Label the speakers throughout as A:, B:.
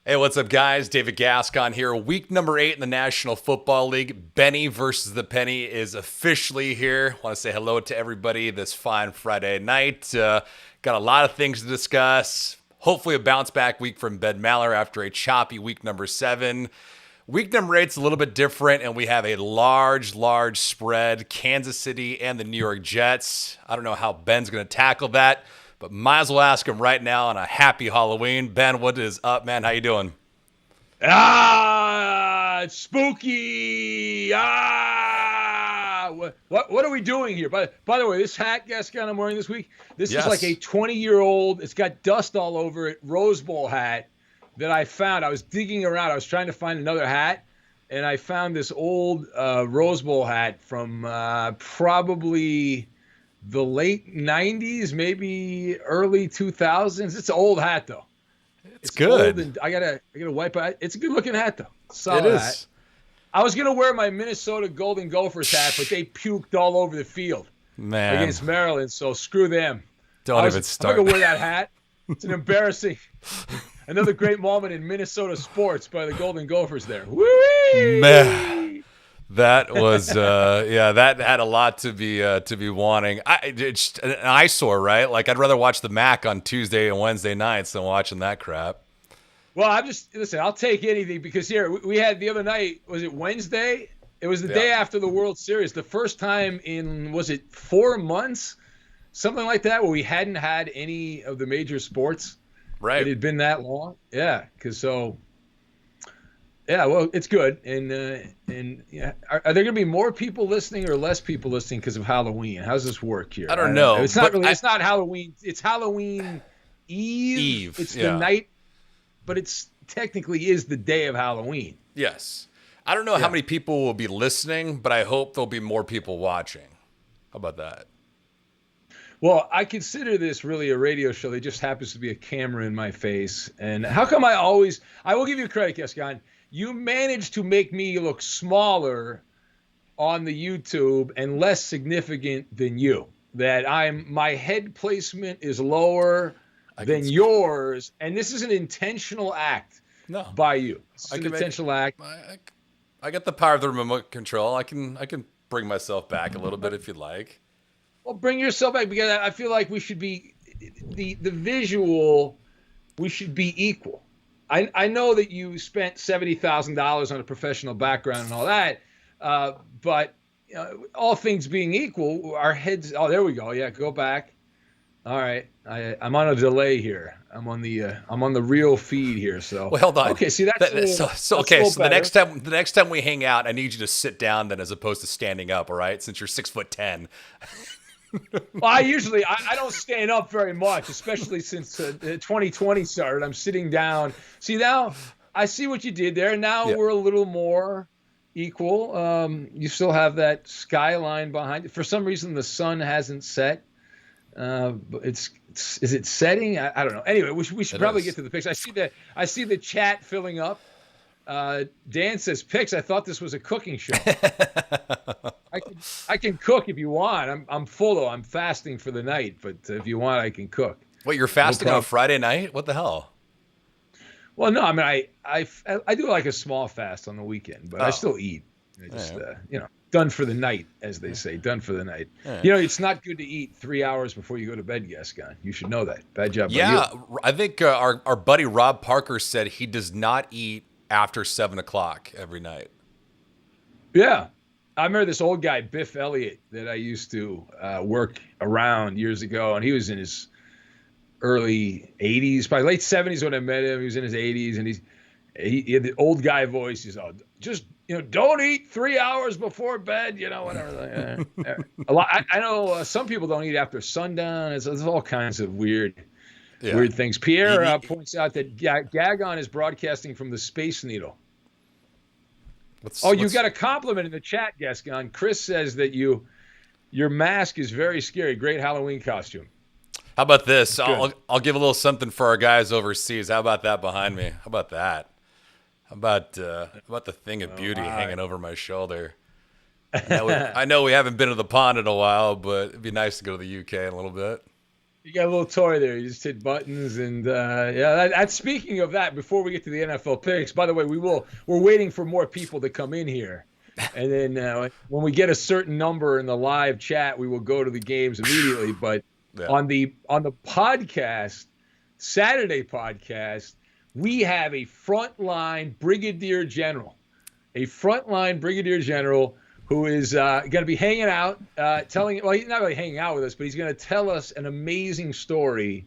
A: Hey, what's up, guys? David Gascon here. Week number 8 in the National Football League. Benny versus the Penny is officially here. Want to say hello to everybody this fine Friday night. Got a lot of things to discuss. Hopefully, a bounce back week from Ben Maller after a choppy week number 7. Week number 8's a little bit different, and we have a large spread. Kansas City and the New York Jets. I don't know how Ben's going to tackle that, but might as well ask him right now on a happy Halloween. Ben, what is up, man? How you doing?
B: It's spooky. What are we doing here? By the way, this hat, Gascon, I'm wearing this week, this is like a 20-year-old, it's got dust all over it, Rose Bowl hat that I found. I was digging around. I was trying to find another hat, and I found this old Rose Bowl hat from probably the late 90s, maybe early 2000s. It's an old hat, though.
A: It's good.
B: Old, and I gotta wipe it. It's a good looking hat, though. Solid
A: it is.
B: Hat. I was gonna wear my Minnesota Golden Gophers hat, but they puked all over the field against Maryland. So screw them.
A: Don't even start.
B: I'm gonna wear that hat. It's an embarrassing. Another great moment in Minnesota sports by the Golden Gophers there. Woo!
A: Man, that was that had a lot to be wanting. It's an eyesore, right? Like, I'd rather watch the MAC on Tuesday and Wednesday nights than watching that crap.
B: Well, listen, I'll take anything, because here we had the other night, was it Wednesday? It was the day after the World Series, the first time in, was it 4 months? Something like that, where we hadn't had any of the major sports.
A: Right.
B: It had been that long. Yeah, well, it's good. And are there going to be more people listening or less people listening because of Halloween? How's this work here?
A: I don't know.
B: It's not really. It's not Halloween. It's Halloween Eve. It's the night, but it's technically is the day of Halloween.
A: Yes. I don't know how many people will be listening, but I hope there'll be more people watching. How about that?
B: Well, I consider this really a radio show. There just happens to be a camera in my face. And how come I will give you credit, Gascon. You managed to make me look smaller on the YouTube and less significant than you. That my head placement is lower than yours. And this is an intentional act by you. It's an intentional act.
A: I got the power of the remote control. I can bring myself back a little bit if you'd like.
B: Well, bring yourself back, because I feel like we should be the visual. We should be equal. I know that you spent $70,000 on a professional background and all that, but all things being equal, our heads. Oh, there we go. Yeah, go back. All right, I'm on a delay here. I'm on the real feed here. So
A: well, hold on.
B: Okay, see that's
A: so the next time we hang out, I need you to sit down then, as opposed to standing up. All right, since you're 6'10".
B: Well, I don't stand up very much, especially since 2020 started. I'm sitting down. See, now I see what you did there. Now we're a little more equal. You still have that skyline behind you. For some reason, the sun hasn't set. But is it setting? I don't know. Anyway, we should probably get to the picks. I see the chat filling up. Dan says, "Picks. I thought this was a cooking show." I can cook if you want. I'm full though. I'm fasting for the night, but if you want, I can cook.
A: Wait, you're fasting on a Friday night? What the hell?
B: Well, no. I mean, I do like a small fast on the weekend, but I still eat. I just done for the night, as they say. Done for the night. Right. It's not good to eat 3 hours before you go to bed, Gascon. You should know that. Bad job.
A: Yeah, by you. I think our buddy Rob Parker said he does not eat after 7 o'clock every night.
B: Yeah. I remember this old guy, Biff Elliott, that I used to work around years ago, and he was in his early 80s, probably late 70s when I met him. He was in his 80s, and he had the old guy voice. He's just don't eat 3 hours before bed, whatever. I know some people don't eat after sundown. There's all kinds of weird things. Pierre points out that Gagon is broadcasting from the Space Needle. You got a compliment in the chat, Gascon. Chris says that your mask is very scary. Great Halloween costume.
A: How about this? I'll give a little something for our guys overseas. How about that behind me? How about that? How about the thing of beauty hanging over my shoulder? I know we haven't been to the pond in a while, but it'd be nice to go to the UK in a little bit.
B: You got a little toy there. You just hit buttons, and yeah. That's speaking of that. Before we get to the NFL picks, by the way, we're waiting for more people to come in here, and then when we get a certain number in the live chat, we will go to the games immediately. But on the podcast, Saturday podcast, we have a frontline brigadier general, who is going to be hanging out, he's not really hanging out with us, but he's going to tell us an amazing story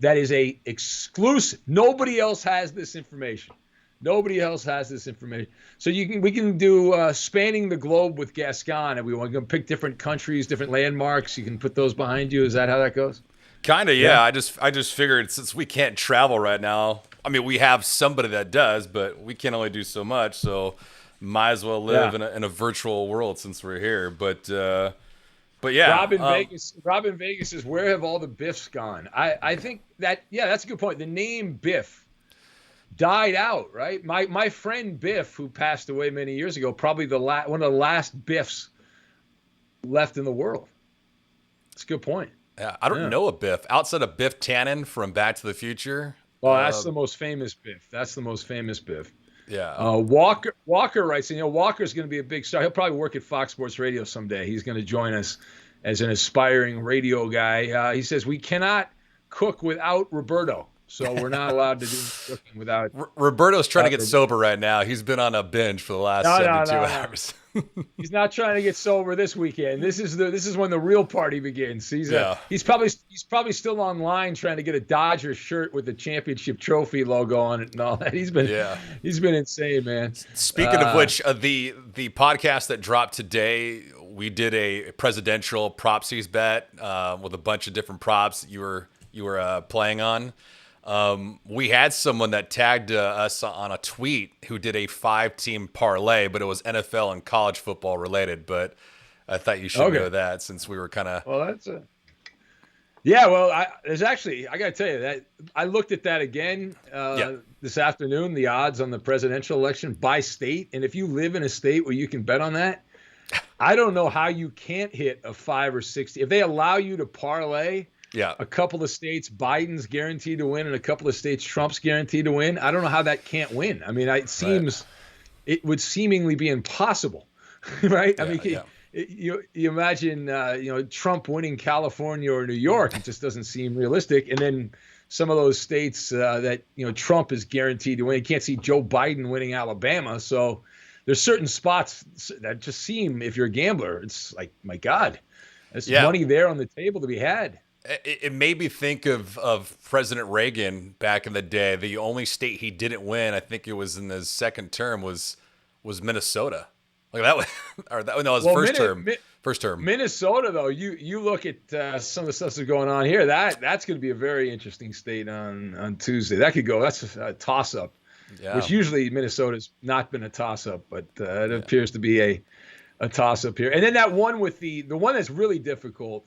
B: that is a exclusive. Nobody else has this information. So we can do spanning the globe with Gascon, and we want to pick different countries, different landmarks. You can put those behind you. Is that how that goes?
A: Kind of, yeah. I just figured, since we can't travel right now, I mean, we have somebody that does, but we can only do so much, so might as well live in a virtual world since we're here. But yeah. Robin Vegas says, where have all the Biffs gone? I think that, that's a good point. The name Biff died out, right? My friend Biff, who passed away many years ago, probably one of the last Biffs left in the world. That's a good point. Yeah, I don't know a Biff outside of Biff Tannen from Back to the Future.
B: Well, that's the most famous Biff.
A: Yeah.
B: Walker writes, Walker's going to be a big star. He'll probably work at Fox Sports Radio someday. He's going to join us as an aspiring radio guy. He says, we cannot cook without Roberto, so we're not allowed to do cooking without.
A: Roberto's trying to get sober right now. He's been on a binge for the last 72 hours.
B: He's not trying to get sober this weekend. This is when the real party begins. He's probably still online trying to get a Dodgers shirt with the championship trophy logo on it and all that. He's been insane, man.
A: Speaking of which, the podcast that dropped today, we did a presidential propsies bet with a bunch of different props you were playing on. We had someone that tagged us on a tweet who did a 5-team parlay, but it was NFL and college football related. But I thought you should go that, since we were kind of.
B: Well, that's a. Yeah, well, I got to tell you that I looked at that again this afternoon, the odds on the presidential election by state. And if you live in a state where you can bet on that, I don't know how you can't hit a 5 or 6. If they allow you to parlay.
A: Yeah,
B: a couple of states Biden's guaranteed to win, and a couple of states Trump's guaranteed to win. I don't know how that can't win. I mean, it would seemingly be impossible, right?
A: Yeah,
B: I mean, you imagine Trump winning California or New York. It just doesn't seem realistic. And then some of those states that Trump is guaranteed to win. You can't see Joe Biden winning Alabama. So there's certain spots that just seem, if you're a gambler, it's like, my God, there's money there on the table to be had.
A: It made me think of President Reagan back in the day. The only state he didn't win, I think it was in his second term, was Minnesota. Like that was, first term.
B: Minnesota, though, you look at some of the stuff that's going on here. That's going to be a very interesting state on Tuesday. That could go. That's a toss up, which usually Minnesota's not been a toss up, but it appears to be a toss up here. And then that one with the one that's really difficult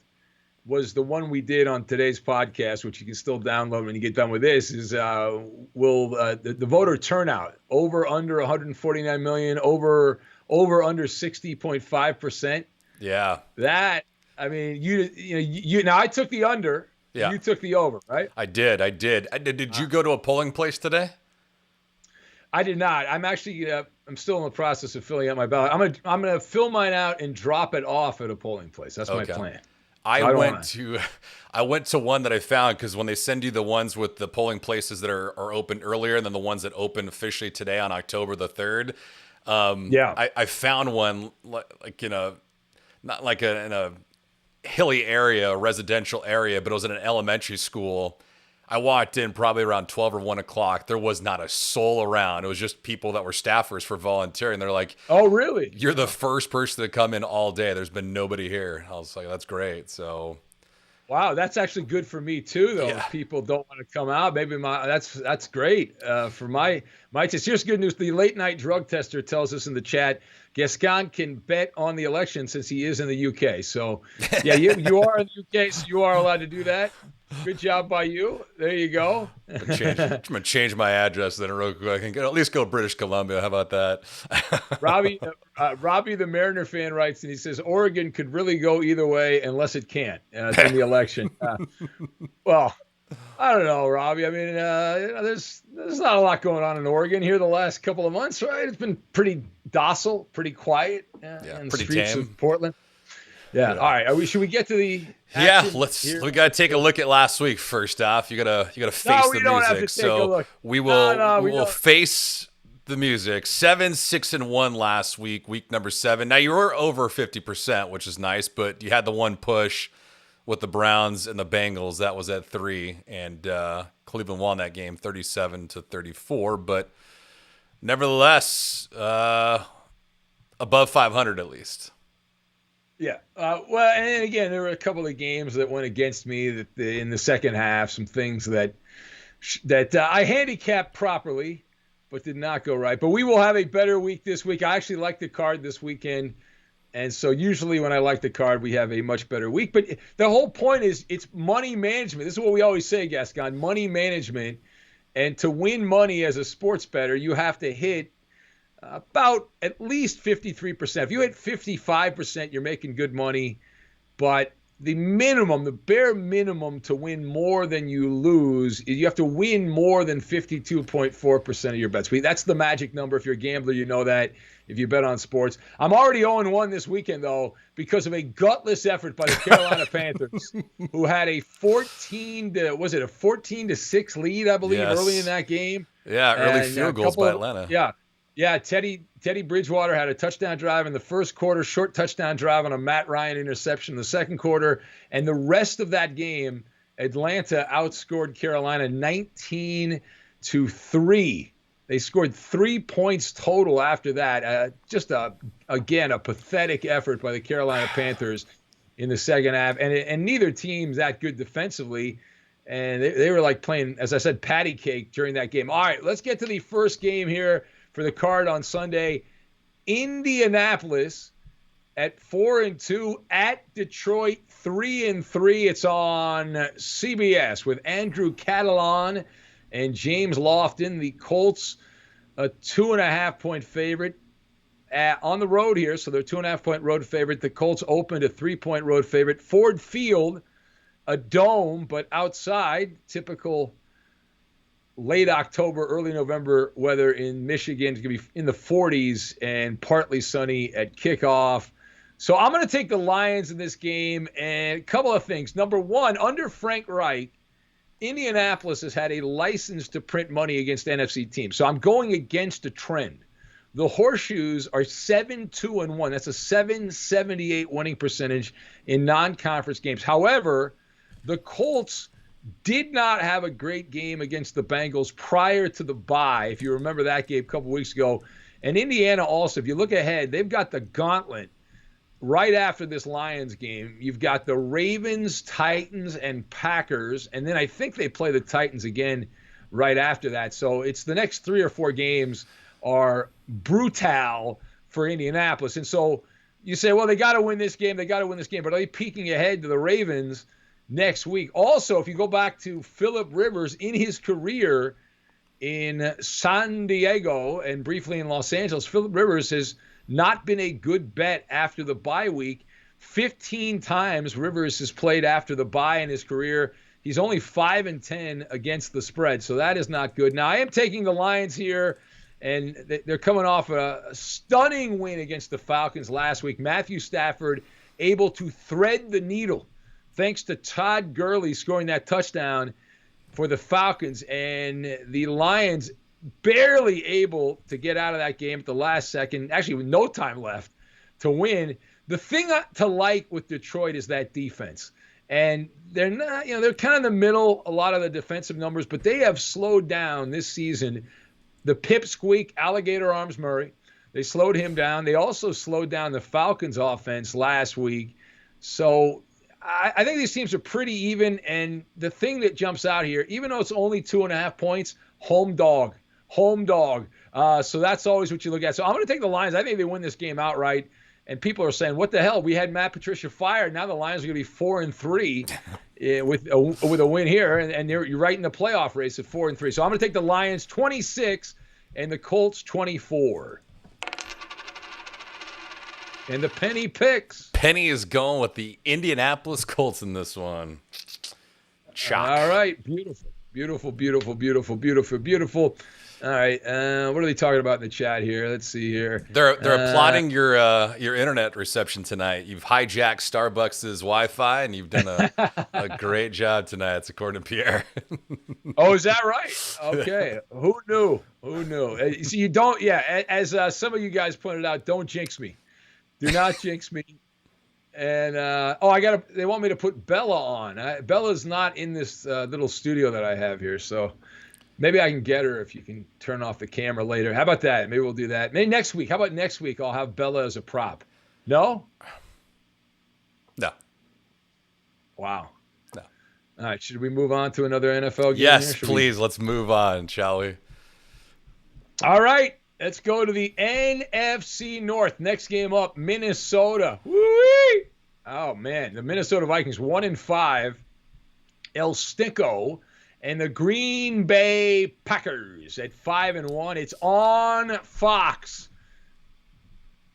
B: was the one we did on today's podcast, which you can still download when you get done with this, is will the voter turnout over under 149 million, over under 60.5%.
A: Yeah.
B: That, I mean, you now I took the under. Yeah. You took the over, right?
A: I did. Did you go to a polling place today?
B: I did not. I'm actually I'm still in the process of filling out my ballot. I'm gonna fill mine out and drop it off at a polling place. That's my plan.
A: I went to one that I found, because when they send you the ones with the polling places that are open earlier and then the ones that open officially today on October the 3rd, I found one like in a hilly area, a residential area, but it was in an elementary school. I walked in probably around 12 or 1 o'clock. There was not a soul around. It was just people that were staffers for volunteering. They're like,
B: "Oh, really?
A: You're the first person to come in all day. There's been nobody here." I was like, "That's great." So,
B: wow, that's actually good for me too, though. Yeah. If people don't want to come out, maybe that's great for my taste. Here's good news: the late night drug tester tells us in the chat, Gascon can bet on the election since he is in the UK. So, yeah, you are in the UK, so you are allowed to do that. Good job by you. There you go.
A: I'm gonna change my address then real quick. I can at least go to British Columbia. How about that?
B: Robbie, the Mariner fan, writes, and he says Oregon could really go either way unless it can't. It's in the election. Well, I don't know, Robbie. I mean, there's not a lot going on in Oregon here the last couple of months, right? It's been pretty docile, pretty quiet in the streets of Portland. Yeah. All right. Should we get to the
A: we got to take a look at last week first off. You gotta face the music. So we will face the music. 7-6-1 last week number 7. Now you were over 50%, which is nice, but you had the one push with the Browns and the Bengals. That was at 3, and Cleveland won that game 37-34. But nevertheless, above 500 at least.
B: Yeah. Well, and again, there were a couple of games that went against me in the second half. Some things that I handicapped properly, but did not go right. But we will have a better week this week. I actually like the card this weekend. And so usually when I like the card, we have a much better week. But the whole point is it's money management. This is what we always say, Gascon, money management. And to win money as a sports bettor, you have to hit about at least 53%. If you hit 55%, you're making good money. But the bare minimum to win more than you lose, you have to win more than 52.4% of your bets. That's the magic number. If you're a gambler, you know that. If you bet on sports. I'm already 0-1 this weekend, though, because of a gutless effort by the Carolina Panthers, who had a 14-6 lead, I believe, early in that game.
A: Yeah, early field goals by Atlanta.
B: Yeah, Teddy Bridgewater had a touchdown drive in the first quarter, short touchdown drive on a Matt Ryan interception in the second quarter. And the rest of that game, Atlanta outscored Carolina 19-3. They scored 3 points total after that. Again, a pathetic effort by the Carolina Panthers in the second half. And neither team's that good defensively. And they were like playing, as I said, patty cake during that game. All right, let's get to the first game here for the card on Sunday. Indianapolis at 4-2 at Detroit 3-3. It's on CBS with Andrew Catalon and James Lofton. The Colts, a 2.5-point favorite on the road here. So they're 2.5-point road favorite. The Colts opened a 3-point road favorite. Ford Field, a dome, but outside, typical late October, early November weather in Michigan. It's going to be in the 40s and partly sunny at kickoff. So I'm going to take the Lions in this game. And a couple of things. Number one, under Frank Reich, Indianapolis has had a license to print money against NFC teams. So I'm going against a trend. The Horseshoes are 7-2-1. That's a 778 winning percentage in non-conference games. However, the Colts did not have a great game against the Bengals prior to the bye, if you remember that game a couple weeks ago. And Indiana also, if you look ahead, they've got the gauntlet right after this Lions game. You've got the Ravens, Titans, and Packers, and then I think they play the Titans again right after that. So it's the next 3 or 4 games are brutal for Indianapolis. And so you say, well, they got to win this game. But are they peeking ahead to the Ravens next week? Also, if you go back to Phillip Rivers in his career in San Diego and briefly in Los Angeles, Phillip Rivers has not been a good bet after the bye week. 15 times Rivers has played after the bye in his career. He's only 5-10 against the spread, so that is not good. Now, I am taking the Lions here, and they're coming off a stunning win against the Falcons last week. Matthew Stafford able to thread the needle thanks to Todd Gurley scoring that touchdown for the Falcons, and the Lions barely able to get out of that game at the last second, actually with no time left to win. The thing to like with Detroit is that defense. And they're not, they're kind of in the middle, a lot of the defensive numbers, but they have slowed down this season. The pipsqueak, Alligator Arms Murray, they slowed him down. They also slowed down the Falcons offense last week. So I think these teams are pretty even. And the thing that jumps out here, even though it's only 2.5 points, home dog. So that's always what you look at. So I'm going to take the Lions. I think they win this game outright. And people are saying, what the hell? We had Matt Patricia fired. Now the Lions are going to be 4-3 with a win here. And you're right in the playoff race at 4-3. So I'm going to take the Lions 26 and the Colts 24. And the Penny picks.
A: Penny is going with the Indianapolis Colts in this one. Shock.
B: All right. Beautiful. Beautiful, beautiful, beautiful, beautiful, beautiful. All right. What are they talking about in the chat here? Let's see here.
A: They're applauding your internet reception tonight. You've hijacked Starbucks' Wi-Fi, and you've done a great job tonight. It's according to Pierre.
B: Oh, is that right? Okay. Who knew? Who knew? So you don't. Yeah. As some of you guys pointed out, don't jinx me. Do not jinx me. And they want me to put Bella on. Bella's not in this little studio that I have here, so maybe I can get her if you can turn off the camera later. How about that? Maybe we'll do that. Maybe next week. How about next week? I'll have Bella as a prop. No?
A: No.
B: Wow.
A: No.
B: All right. Should we move on to another NFL game?
A: Yes, please. Let's move on, shall we?
B: All right. Let's go to the NFC North. Next game up, Minnesota. Woo-wee! Oh, man. The Minnesota Vikings, 1-5. El Stinko. And the Green Bay Packers at 5-1. It's on Fox.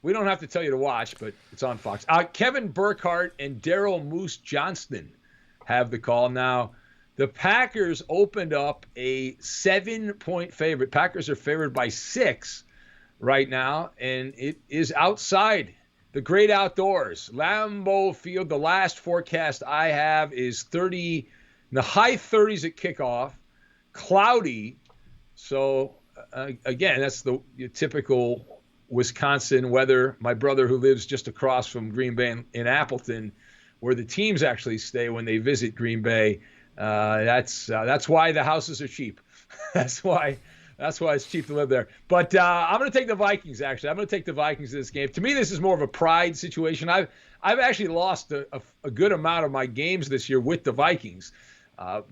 B: We don't have to tell you to watch, but it's on Fox. Kevin Burkhardt and Daryl Moose Johnston have the call. Now, the Packers opened up a 7-point favorite. Packers are favored by 6 right now, and it is outside the great outdoors. Lambeau Field, the last forecast I have is 30, in the high 30s at kickoff, cloudy. So, again, that's the typical Wisconsin weather. My brother, who lives just across from Green Bay in Appleton, where the teams actually stay when they visit Green Bay, that's why the houses are cheap. That's why it's cheap to live there. But I'm going to take the Vikings, actually. I'm going to take the Vikings in this game. To me, this is more of a pride situation. I've actually lost a good amount of my games this year with the Vikings.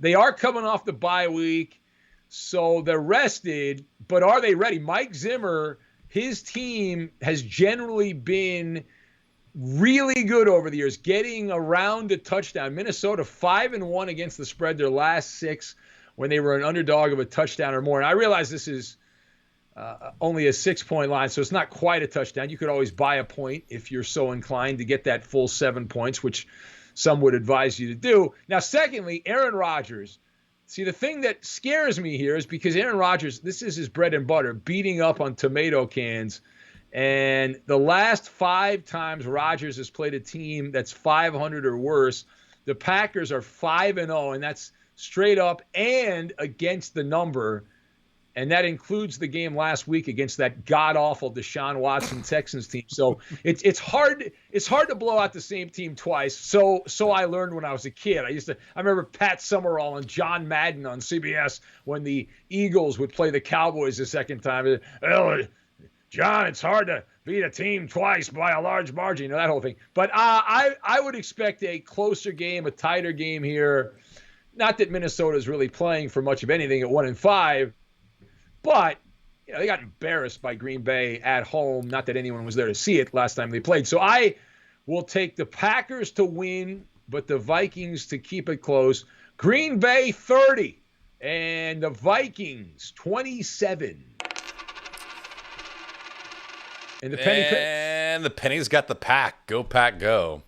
B: They are coming off the bye week, so they're rested. But are they ready? Mike Zimmer, his team has generally been really good over the years, getting around a touchdown. Minnesota 5-1 against the spread their last 6 when they were an underdog of a touchdown or more. And I realize this is only a 6-point line, so it's not quite a touchdown. You could always buy a point if you're so inclined to get that full 7 points, which some would advise you to do. Now, secondly, Aaron Rodgers. See, the thing that scares me here is because Aaron Rodgers, this is his bread and butter, beating up on tomato cans. And the last 5 times Rodgers has played a team that's 500 or worse, the Packers are 5-0, and that's straight up and against the number. And that includes the game last week against that god-awful Deshaun Watson Texans team. So it's hard to blow out the same team twice. So I learned when I was a kid. I remember Pat Summerall and John Madden on CBS when the Eagles would play the Cowboys the second time. Oh, John, it's hard to beat a team twice by a large margin, that whole thing. But I would expect a closer game, a tighter game here. Not that Minnesota is really playing for much of anything at 1-5, but they got embarrassed by Green Bay at home. Not that anyone was there to see it last time they played. So I will take the Packers to win, but the Vikings to keep it close. Green Bay 30 and the Vikings 27. And the
A: Penny's got the Pack. Go Pack, go.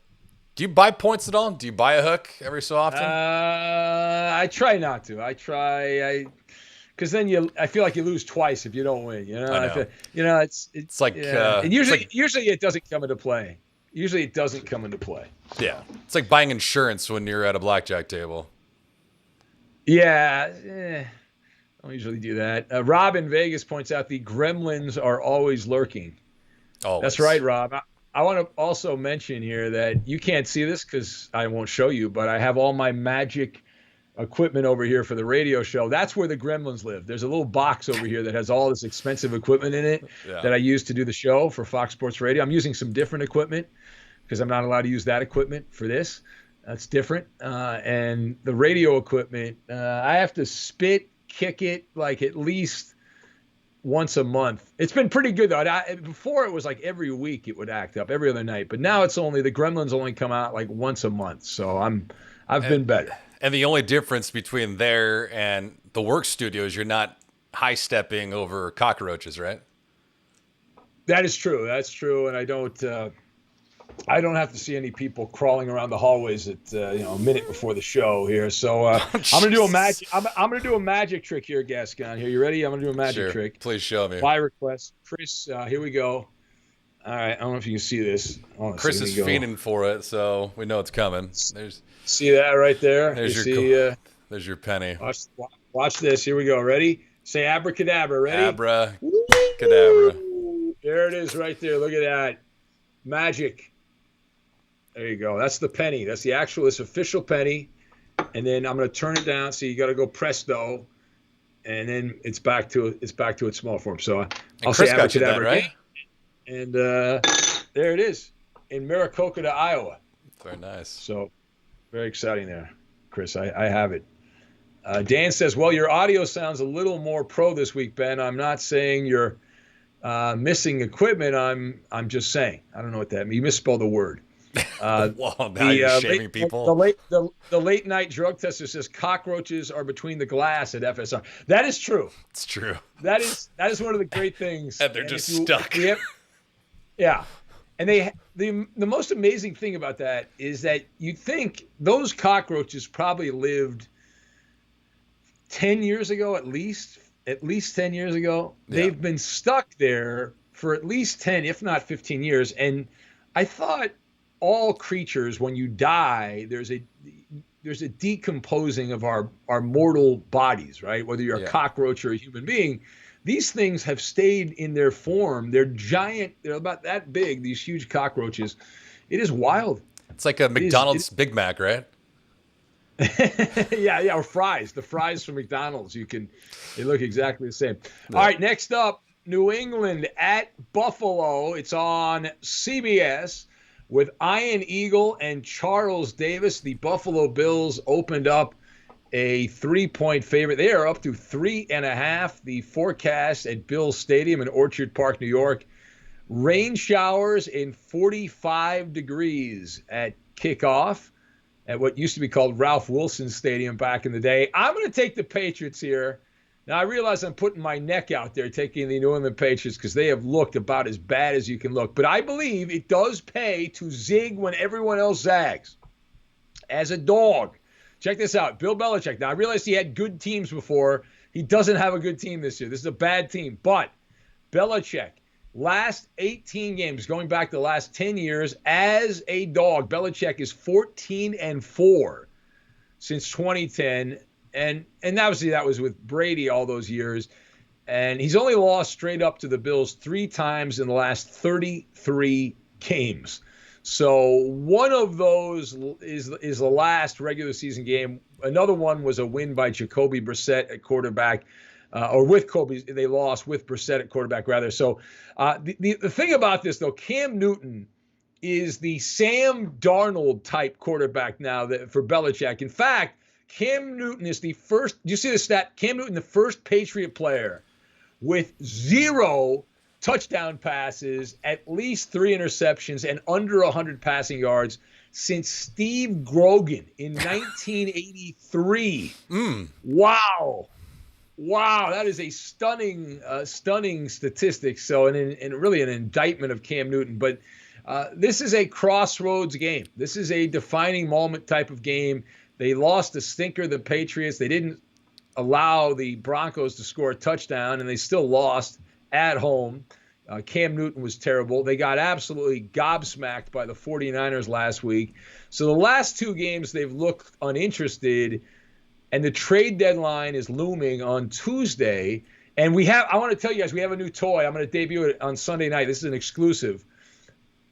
A: Do you buy points at all? Do you buy a hook every so often?
B: I try not to. Because then I feel like you lose twice if you don't win.
A: I know.
B: It's like and usually it doesn't come into play. Usually it doesn't come into play.
A: Yeah, it's like buying insurance when you're at a blackjack table.
B: Yeah, I don't usually do that. Rob in Vegas points out the gremlins are always lurking.
A: Always.
B: That's right, Rob. I want to also mention here that you can't see this because I won't show you, but I have all my magic equipment over here for the radio show. That's where the gremlins live. There's a little box over here that has all this expensive equipment in it that I use to do the show for Fox Sports Radio. I'm using some different equipment because I'm not allowed to use that equipment for this. That's different. And the radio equipment, I have to spit, kick it like at least once a month. It's been pretty good though. Before it was like every week it would act up, every other night. But now it's only the Gremlins only come out like once a month. So I've been better.
A: And the only difference between there and the work studio is you're not high stepping over cockroaches, right?
B: That is true. That's true. And I don't have to see any people crawling around the hallways at a minute before the show here. So I'm gonna do a magic. I'm gonna do a magic trick here, Gascon. Here, you ready? I'm gonna do a magic trick.
A: Please show me.
B: By request, Chris. Here we go. All right. I don't know if you can see this.
A: Chris is fiending for it, so we know it's coming.
B: See that right there?
A: There's your penny.
B: Watch this. Here we go. Ready? Say abracadabra. Ready?
A: Abracadabra.
B: There it is right there. Look at that. Magic. There you go. That's the penny. That's the this official penny. And then I'm going to turn it down. So you got to go presto. And then it's back to its small form. So I'll say abracadabra
A: right?
B: And there it is in Maricopa, Iowa.
A: Very nice.
B: So very exciting there, Chris. I have it. Dan says, well, your audio sounds a little more pro this week, Ben. I'm not saying you're missing equipment. I'm just saying. I don't know what that means. You misspelled the word.
A: Wow, now you're shaming people.
B: The late night drug tester says cockroaches are between the glass at FSR. That is true.
A: It's true.
B: That is one of the great things.
A: And they're just stuck.
B: Yeah. And the most amazing thing about that is that you think those cockroaches probably lived 10 years ago, at least 10 years ago. Yeah. They've been stuck there for at least 10, if not 15 years. And I thought all creatures, when you die, there's a decomposing of our mortal bodies, right? Whether you're a cockroach or a human being, these things have stayed in their form. They're giant. They're about that big, these huge cockroaches. It is wild.
A: It's like a McDonald's Big Mac, right?
B: yeah, or fries. The fries from McDonald's, they look exactly the same. Yeah. All right, next up, New England at Buffalo. It's on CBS with Ian Eagle and Charles Davis. The Buffalo Bills opened up a 3-point favorite. They are up to 3.5. The forecast at Bills Stadium in Orchard Park, New York. Rain showers in 45 degrees at kickoff at what used to be called Ralph Wilson Stadium back in the day. I'm going to take the Patriots here. Now, I realize I'm putting my neck out there taking the New England Patriots because they have looked about as bad as you can look. But I believe it does pay to zig when everyone else zags. As a dog. Check this out. Bill Belichick. Now, I realize he had good teams before. He doesn't have a good team this year. This is a bad team. But Belichick, last 18 games, going back the last 10 years, as a dog, Belichick is 14-4 since 2010. And obviously that was with Brady all those years. And he's only lost straight up to the Bills 3 times in the last 33 games. So one of those is the last regular season game. Another one was a win by Jacoby Brissett at quarterback, or with Kobe. They lost with Brissett at quarterback, rather. So the thing about this, though, Cam Newton is the Sam Darnold type quarterback now for Belichick. In fact, Cam Newton is the first. Do you see the stat? Cam Newton, the first Patriot player with 0 touchdown passes, at least 3 interceptions, and under 100 passing yards since Steve Grogan in 1983. Wow, that is a stunning statistic. So, and really an indictment of Cam Newton. But this is a crossroads game. This is a defining moment type of game. They lost a stinker, the Patriots. They didn't allow the Broncos to score a touchdown, and they still lost at home. Cam Newton was terrible. They got absolutely gobsmacked by the 49ers last week. So the last 2 games, they've looked uninterested, and the trade deadline is looming on Tuesday. And I want to tell you guys, we have a new toy. I'm going to debut it on Sunday night. This is an exclusive.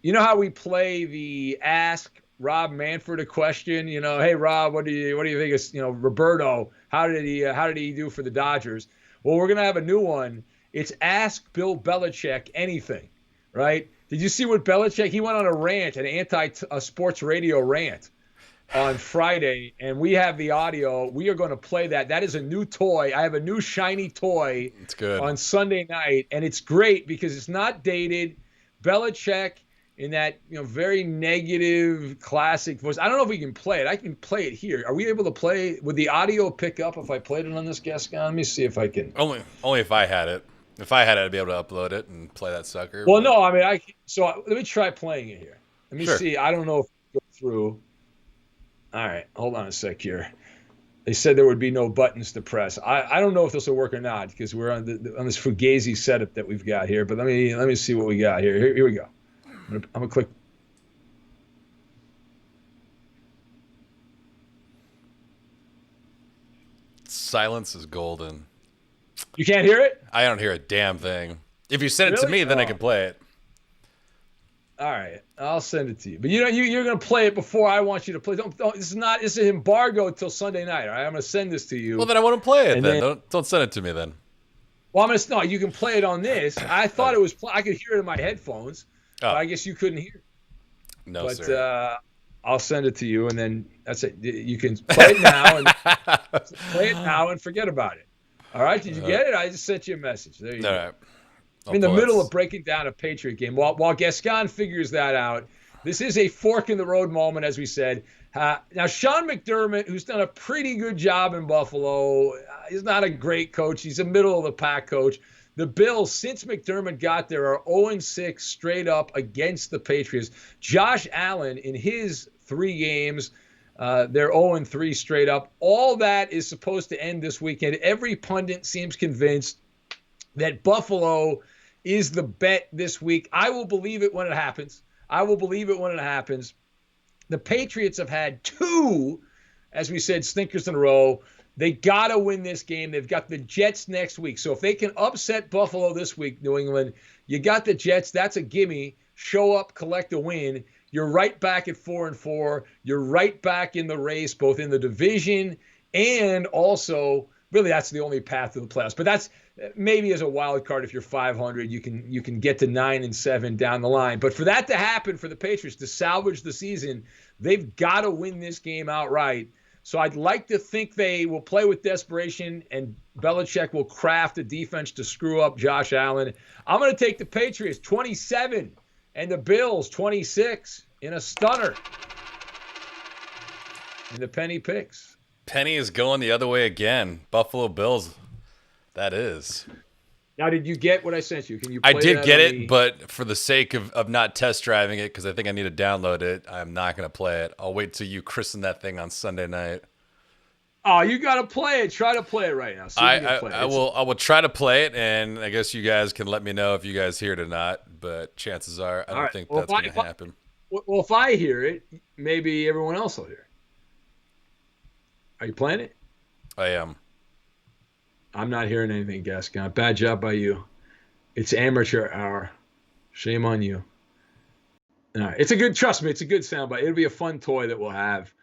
B: You know how we play the Ask Rob Manfred a question? Hey, Rob, what do you think of, Roberto? How did he do for the Dodgers? Well, we're going to have a new one. It's Ask Bill Belichick Anything, right? Did you see what Belichick, he went on a rant, an anti-sports radio rant. on Friday, and we have the audio. We are going to play that. That is a new toy. I have a new shiny toy.
A: It's good.
B: On Sunday night, and it's great because it's not dated. Belichick in that very negative classic voice. I don't know if we can play it. I can play it here. Are we able to play? Would the audio pick up if I played it on this Gascon? Let me see if I can.
A: Only if I had it. If I had it, I'd be able to upload it and play that sucker.
B: Well, no, I mean, so let me try playing it here. Let me
A: Sure.
B: see. I don't know if it goes through. All right, hold on a sec here. They said there would be no buttons to press. I don't know if this will work or not because we're on this Fugazi setup that we've got here. But let me see what we got here. Here we go. I'm gonna click.
A: Silence is golden.
B: You can't hear it?
A: I don't hear a damn thing. If you send it to
B: Really?
A: me, then I can play it.
B: All right, I'll send it to you. But you're gonna play it before I want you to play. Don't. This is an embargo until Sunday night. All right, I'm gonna send this to you.
A: Well, then I want to play it.
B: And
A: Then don't send it to me then.
B: Well, no. You can play it on this. I thought it was. I could hear it in my headphones.
A: Oh.
B: But I guess you couldn't hear it.
A: No,
B: But
A: sir.
B: I'll send it to you, and then that's it. You can play it now and forget about it. All right? Did you get it? I just sent you a message. There you go.
A: All right.
B: I'm in the middle of breaking down a Patriot game. While Gascon figures that out, this is a fork in the road moment, as we said. Now, Sean McDermott, who's done a pretty good job in Buffalo, he's not a great coach. He's a middle of the pack coach. The Bills, since McDermott got there, are 0-6 straight up against the Patriots. Josh Allen, in his 3 games, they're 0-3 straight up. All that is supposed to end this weekend. Every pundit seems convinced that Buffalo is the bet this week. I will believe it when it happens. The Patriots have had 2, as we said, stinkers in a row. They got to win this game. They've got the Jets next week. So if they can upset Buffalo this week, New England, you got the Jets. That's a gimme. Show up, collect a win. You're right back at 4-4. You're right back in the race, both in the division and also, really, that's the only path to the playoffs. But that's maybe as a wild card. If you're 500, you can get to 9-7 down the line. But for that to happen, for the Patriots to salvage the season, they've got to win this game outright. So I'd like to think they will play with desperation, and Belichick will craft a defense to screw up Josh Allen. I'm going to take the Patriots 27 and the Bills 26 in a stunner in the Penny picks.
A: Penny is going the other way again. Buffalo Bills. That is.
B: Now, did you get what I sent you? Can you play
A: I did
B: that
A: get
B: on
A: it, but for the sake of not test driving it, because I think I need to download it, I'm not going to play it. I'll wait till you christen that thing on Sunday night.
B: Oh, you got to play it. Try to play it right now. See if you can play it.
A: I will try to play it, and I guess you guys can let me know if you guys hear it or not, but chances are I don't think that's going to happen.
B: Well, if I hear it, maybe everyone else will hear it. Are you playing it?
A: I am.
B: I'm not hearing anything, Gascon. Bad job by you. It's amateur hour. Shame on you. All right. Trust me, it's a good soundbite. It'll be a fun toy that we'll have.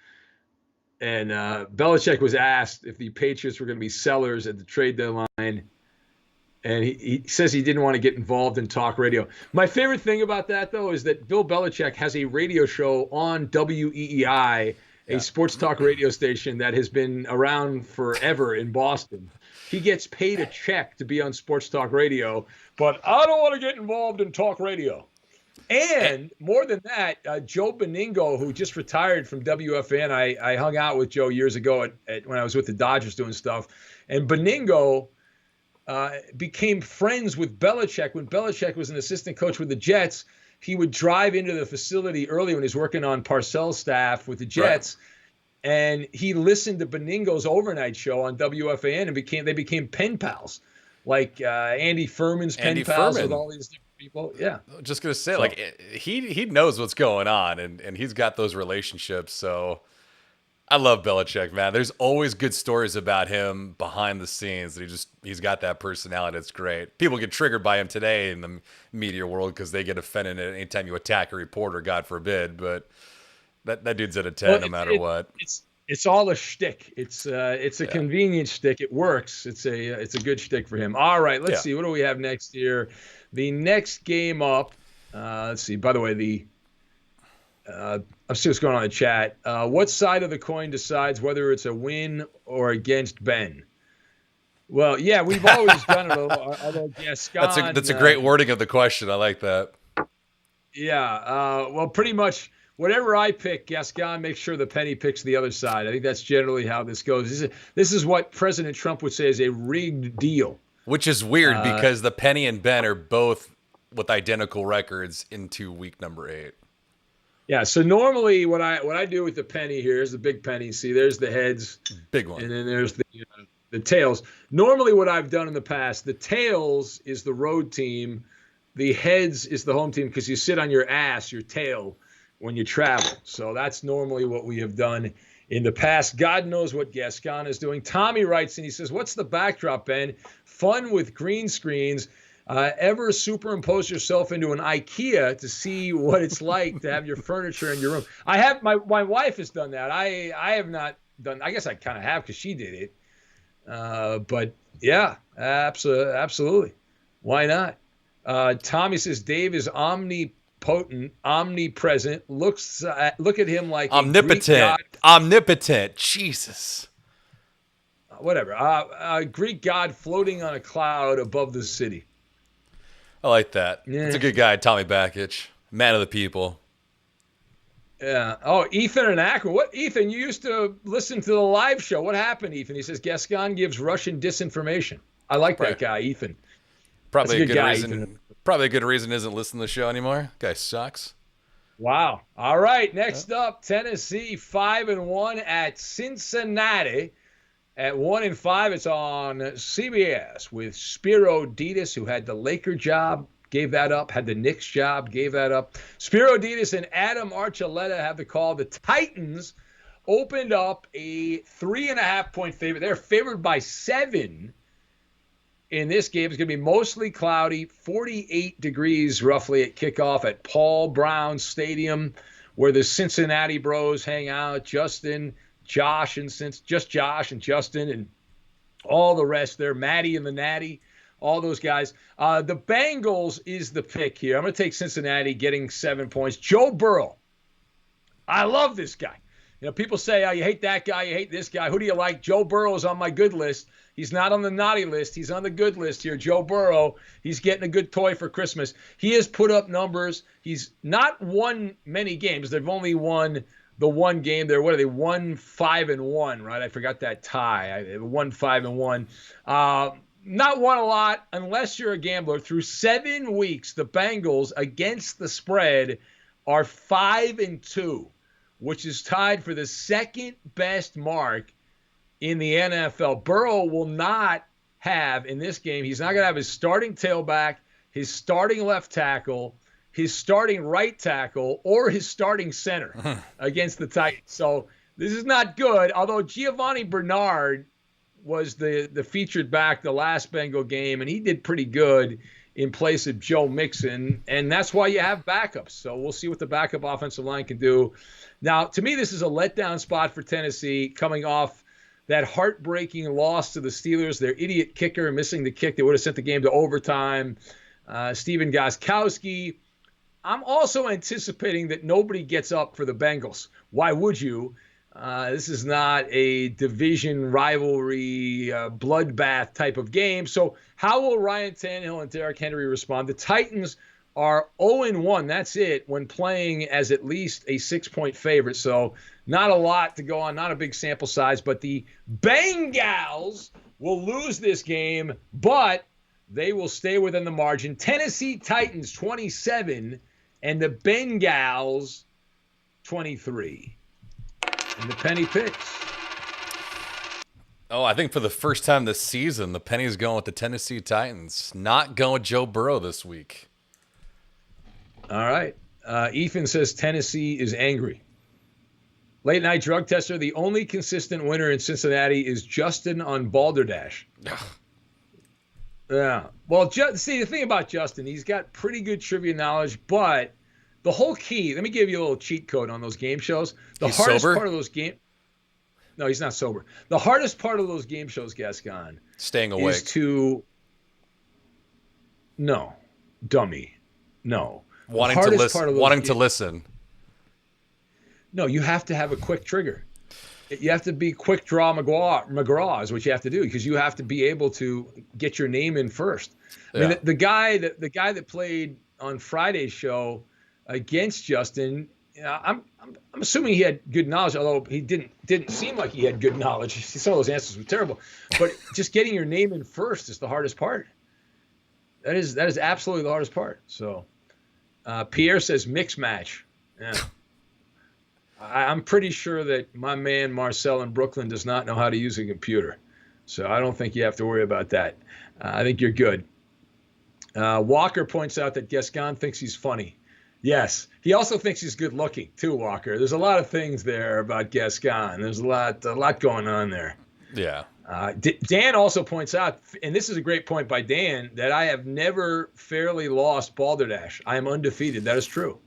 B: And Belichick was asked if the Patriots were going to be sellers at the trade deadline. And he says he didn't want to get involved in talk radio. My favorite thing about that, though, is that Bill Belichick has a radio show on WEEI, a sports talk radio station that has been around forever in Boston. He gets paid a check to be on sports talk radio, but I don't want to get involved in talk radio. And more than that, Joe Beningo, who just retired from WFN, I hung out with Joe years ago when I was with the Dodgers doing stuff. And Beningo became friends with Belichick when Belichick was an assistant coach with the Jets. He would drive into the facility early when he was working on Parcells' staff with the Jets. Right. And he listened to Beningo's overnight show on WFAN and they became pen pals, like Andy Furman's pen pals with all these different people. Yeah,
A: just gonna say, like he knows what's going on, and he's got those relationships. So I love Belichick, man. There's always good stories about him behind the scenes. He's got that personality. It's great. People get triggered by him today in the media world because they get offended at any time you attack a reporter, God forbid. But that dude's at a 10 no matter what.
B: It's all a shtick. It's a convenient shtick. It works. It's a good shtick for him. All right, let's see. What do we have next here? The next game up. Let's see. By the way, I'll see what's going on in the chat. What side of the coin decides whether it's a win or against Ben? Well, yeah, we've always done it. Although Gascon,
A: That's a great wording of the question. I like that.
B: Yeah. Well, pretty much whatever I pick, Gascon makes sure the penny picks the other side. I think that's generally how this goes. This is what President Trump would say is a rigged deal.
A: Which is weird because the penny and Ben are both with identical records into week number 8.
B: Yeah. So normally what I do with the penny here is the big penny. See, there's the heads.
A: Big one.
B: And then there's the tails. Normally what I've done in the past, the tails is the road team. The heads is the home team because you sit on your ass, your tail, when you travel. So that's normally what we have done in the past. God knows what Gascon is doing. Tommy writes and he says, what's the backdrop, Ben? Fun with green screens. Ever superimpose yourself into an IKEA to see what it's like to have your furniture in your room? I have. My wife has done that. I have not done. I guess I kind of have because she did it. But yeah, absolutely. Why not? Tommy says Dave is omnipotent, omnipresent. Look at him like
A: omnipotent. Omnipotent. Jesus.
B: Whatever. A Greek god floating on a cloud above the city.
A: I like that. Yeah. It's a good guy, Tommy Bakich, man of the people.
B: Yeah. Oh, Ethan and Akron. What, Ethan? You used to listen to the live show. What happened, Ethan? He says Gascon gives Russian disinformation. I like that guy, Ethan.
A: Probably a good reason. Ethan. Probably a good reason isn't listening to the show anymore. Guy sucks.
B: Wow. All right. Next up, Tennessee 5-1 at Cincinnati. At 1-5, it's on CBS with Spiro Ditas, who had the Laker job, gave that up, had the Knicks job, gave that up. Spiro Ditas and Adam Archuleta have the call. The Titans opened up a 3.5-point favorite. They're favored by 7 in this game. It's going to be mostly cloudy, 48 degrees roughly at kickoff at Paul Brown Stadium, where the Cincinnati bros hang out. Josh and Justin and all the rest there. Maddie and the Natty, all those guys. The Bengals is the pick here. I'm going to take Cincinnati getting 7 points. Joe Burrow. I love this guy. You know, people say, oh, you hate that guy, you hate this guy. Who do you like? Joe Burrow is on my good list. He's not on the naughty list. He's on the good list here. Joe Burrow, he's getting a good toy for Christmas. He has put up numbers. He's not won many games. They've only won the one game there. What are they? 1-5-1, right? I forgot that tie. 1-5-1. Not won a lot unless you're a gambler. Through 7 weeks, the Bengals against the spread are 5-2, which is tied for the second best mark in the NFL. Burrow will not have in this game. He's not going to have his starting tailback, his starting left tackle, his starting right tackle, or his starting center against the Titans. So this is not good, although Giovanni Bernard was the featured back the last Bengal game, and he did pretty good in place of Joe Mixon, and that's why you have backups. So we'll see what the backup offensive line can do. Now, to me, this is a letdown spot for Tennessee coming off that heartbreaking loss to the Steelers, their idiot kicker missing the kick that would have sent the game to overtime. Stephen Gostkowski. I'm also anticipating that nobody gets up for the Bengals. Why would you? This is not a division rivalry, bloodbath type of game. So how will Ryan Tannehill and Derrick Henry respond? The Titans are 0-1. That's it when playing as at least a 6-point favorite. So not a lot to go on, not a big sample size. But the Bengals will lose this game, but they will stay within the margin. Tennessee Titans 27 and the Bengals 23. And the penny picks.
A: Oh, I think for the first time this season, the penny's going with the Tennessee Titans. Not going with Joe Burrow this week.
B: All right. Ethan says Tennessee is angry. Late night drug tester. The only consistent winner in Cincinnati is Justin on Balderdash. Yeah. Well, see, the thing about Justin, he's got pretty good trivia knowledge, but the whole key, let me give you a little cheat code on those game shows. He's hardest sober? Part of those game. No, he's not sober. The hardest part of those game shows, Gascon,
A: staying awake.
B: Is to no, dummy, no.
A: Wanting to listen.
B: No, you have to have a quick trigger. You have to be quick draw McGraw is what you have to do, because you have to be able to get your name in first. I mean, the guy that played on Friday's show against Justin, I'm assuming he had good knowledge, although he didn't seem like he had good knowledge. Some of those answers were terrible, but just getting your name in first is the hardest part. That is absolutely the hardest part. So Pierre says mix match. Yeah. I'm pretty sure that my man Marcel in Brooklyn does not know how to use a computer. So I don't think you have to worry about that. I think you're good. Walker points out that Gascon thinks he's funny. Yes. He also thinks he's good looking too, Walker. There's a lot of things there about Gascon. There's a lot going on there.
A: Yeah.
B: Dan also points out, and this is a great point by Dan, that I have never fairly lost Balderdash. I am undefeated. That is true.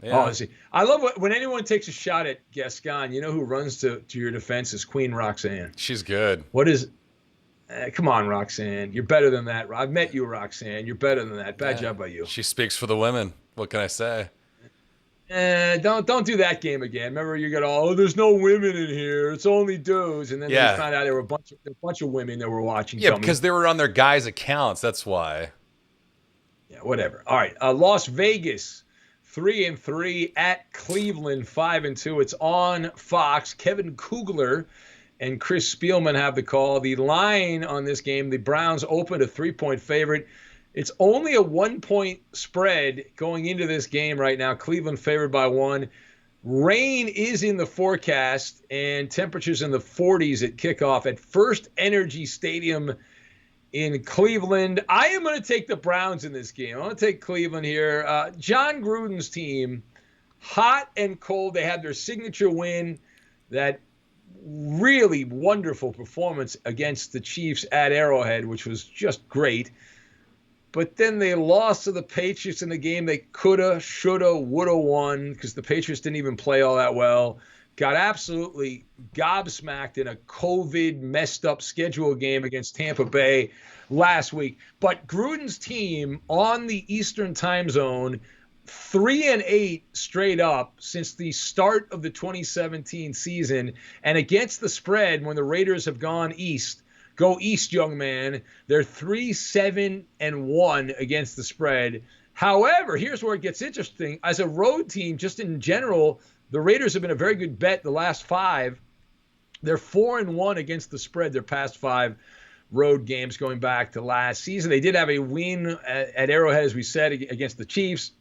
B: Yeah. Oh, see, I love when anyone takes a shot at Gascon. You know who runs to your defense is Queen Roxanne.
A: She's good.
B: What is? Come on, Roxanne. You're better than that. I've met you, Roxanne. You're better than that. Bad job by you.
A: She speaks for the women. What can I say?
B: Don't do that game again. Remember, you got there's no women in here. It's only dudes. And then we found out there were a bunch of women that were watching.
A: Yeah, because they were on their guys' accounts. That's why.
B: Yeah, whatever. All right, Las Vegas. 3-3 at Cleveland, 5-2. It's on Fox. Kevin Kugler and Chris Spielman have the call. The line on this game, the Browns opened a 3-point favorite. It's only a 1-point spread going into this game right now. Cleveland favored by 1. Rain is in the forecast and temperatures in the 40s at kickoff at First Energy Stadium in Cleveland. I am going to take the Browns in this game. I'm going to take Cleveland here. John Gruden's team, hot and cold. They had their signature win, that really wonderful performance against the Chiefs at Arrowhead, which was just great. But then they lost to the Patriots in the game they coulda, shoulda, woulda won, because the Patriots didn't even play all that well. Got absolutely gobsmacked in a COVID messed up schedule game against Tampa Bay last week. But Gruden's team on the Eastern time zone, 3-8 straight up since the start of the 2017 season. And against the spread, when the Raiders have gone east, go east, young man, they're 3-7-1 against the spread. However, here's where it gets interesting. As a road team, just in general, the Raiders have been a very good bet the last 5. They're 4-1 against the spread their past 5 road games going back to last season. They did have a win at Arrowhead, as we said, against the Chiefs.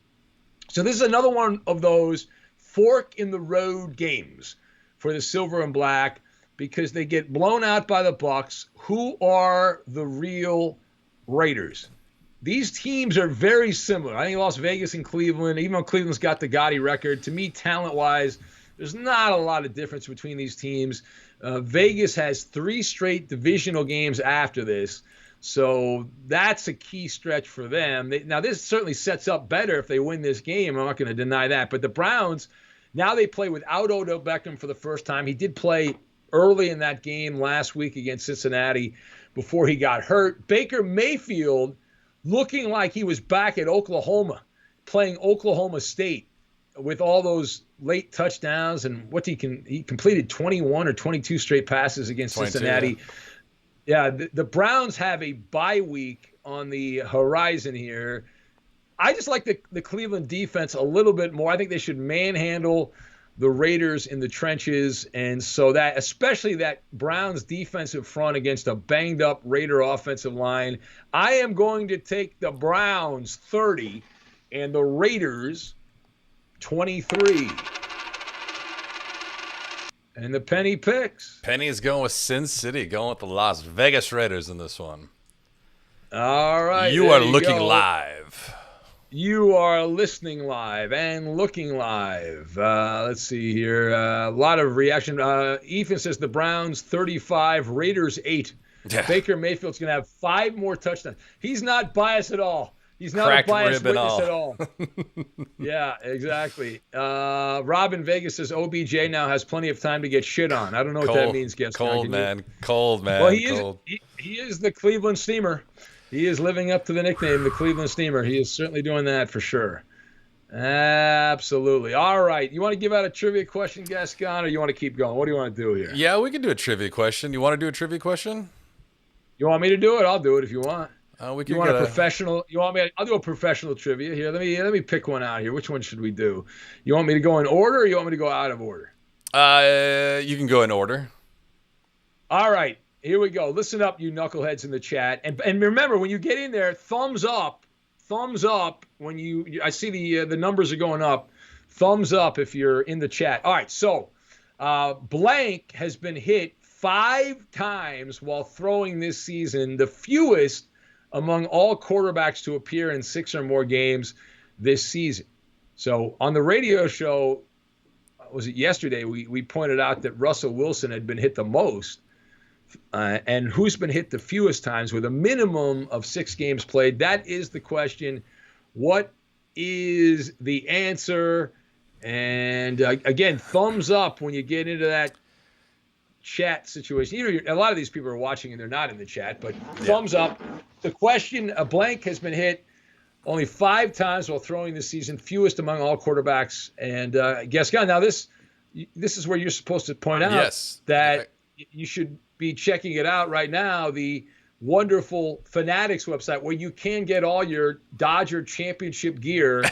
B: So this is another one of those fork in the road games for the Silver and Black, because they get blown out by the Bucs, who are the real Raiders. These teams are very similar. I think Las Vegas and Cleveland, even though Cleveland's got the Gotti record, to me, talent-wise, there's not a lot of difference between these teams. Vegas has 3 straight divisional games after this, so that's a key stretch for them. Now, this certainly sets up better if they win this game. I'm not going to deny that. But the Browns, now they play without Odell Beckham for the first time. He did play early in that game last week against Cincinnati before he got hurt. Baker Mayfield, looking like he was back at Oklahoma, playing Oklahoma State with all those late touchdowns. And he completed 21 or 22 straight passes against Cincinnati. Yeah, the Browns have a bye week on the horizon here. I just like the Cleveland defense a little bit more. I think they should manhandle the Raiders in the trenches, and so that, especially that Browns defensive front against a banged up Raider offensive line, I am going to take the Browns 30 and the Raiders 23. And the Penny picks.
A: Penny is going with Sin City, going with the Las Vegas Raiders in this one.
B: All right.
A: You are looking live.
B: You are listening live and looking live. Let's see here. A lot of reaction. Ethan says the Browns 35, Raiders 8. Yeah. Baker Mayfield's going to have 5 more touchdowns. He's not biased at all. He's not a biased witness at all. Yeah, exactly. Rob in Vegas says OBJ now has plenty of time to get shit on. I don't know what that means, Gascon.
A: Cold, man. Cold, man.
B: Well, he is the Cleveland Steamer. He is living up to the nickname, the Cleveland Steamer. He is certainly doing that for sure. Absolutely. All right. You want to give out a trivia question, Gascon, or you want to keep going? What do you want to do here?
A: Yeah, we can do a trivia question. You want to do a trivia question?
B: You want me to do it? I'll do it if you want.
A: We
B: You
A: can
B: want
A: get
B: a professional? You want me? I'll do a professional trivia here. Let me pick one out here. Which one should we do? You want me to go in order, or you want me to go out of order?
A: You can go in order.
B: All right, here we go. Listen up, you knuckleheads in the chat, and remember when you get in there, thumbs up when I see the numbers are going up. Thumbs up if you're in the chat. All right, so blank has been hit 5 times while throwing this season, the fewest among all quarterbacks to appear in 6 or more games this season. So on the radio show, was it yesterday, we pointed out that Russell Wilson had been hit the most. And who's been hit the fewest times with a minimum of 6 games played? That is the question. What is the answer? And again, thumbs up when you get into that chat situation. A lot of these people are watching and they're not in the chat, but thumbs up. The question, a blank has been hit only 5 times while throwing this season, fewest among all quarterbacks. And Gascon, now this is where you're supposed to point out that you should be checking it out right now, the wonderful Fanatics website where you can get all your Dodger championship gear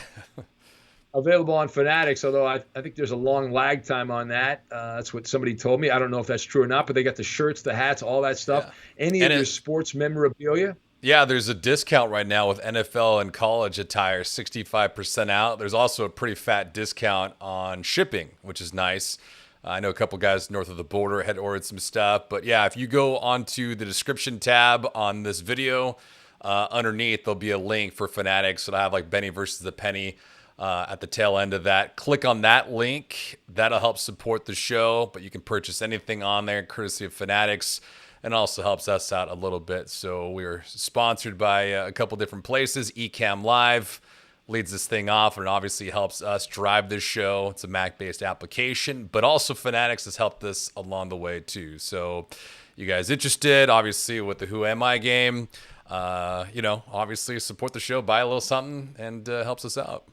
B: available on Fanatics, although I think there's a long lag time on that. That's what somebody told me. I don't know if that's true or not, but they got the shirts, the hats, all that stuff. Yeah. Any of your sports memorabilia.
A: Yeah, there's a discount right now with NFL and college attire, 65% out. There's also a pretty fat discount on shipping, which is nice. I know a couple guys north of the border had ordered some stuff. But yeah, if you go onto the description tab on this video, underneath there'll be a link for Fanatics. It'll have like Benny versus the Penny at the tail end of that. Click on that link. That'll help support the show. But you can purchase anything on there, courtesy of Fanatics. And also helps us out a little bit. So we're sponsored by a couple different places. Ecamm Live leads this thing off, and obviously helps us drive this show. It's a Mac-based application, but also Fanatics has helped us along the way too. So you guys interested, obviously, with the Who Am I game, obviously support the show, buy a little something, and helps us out.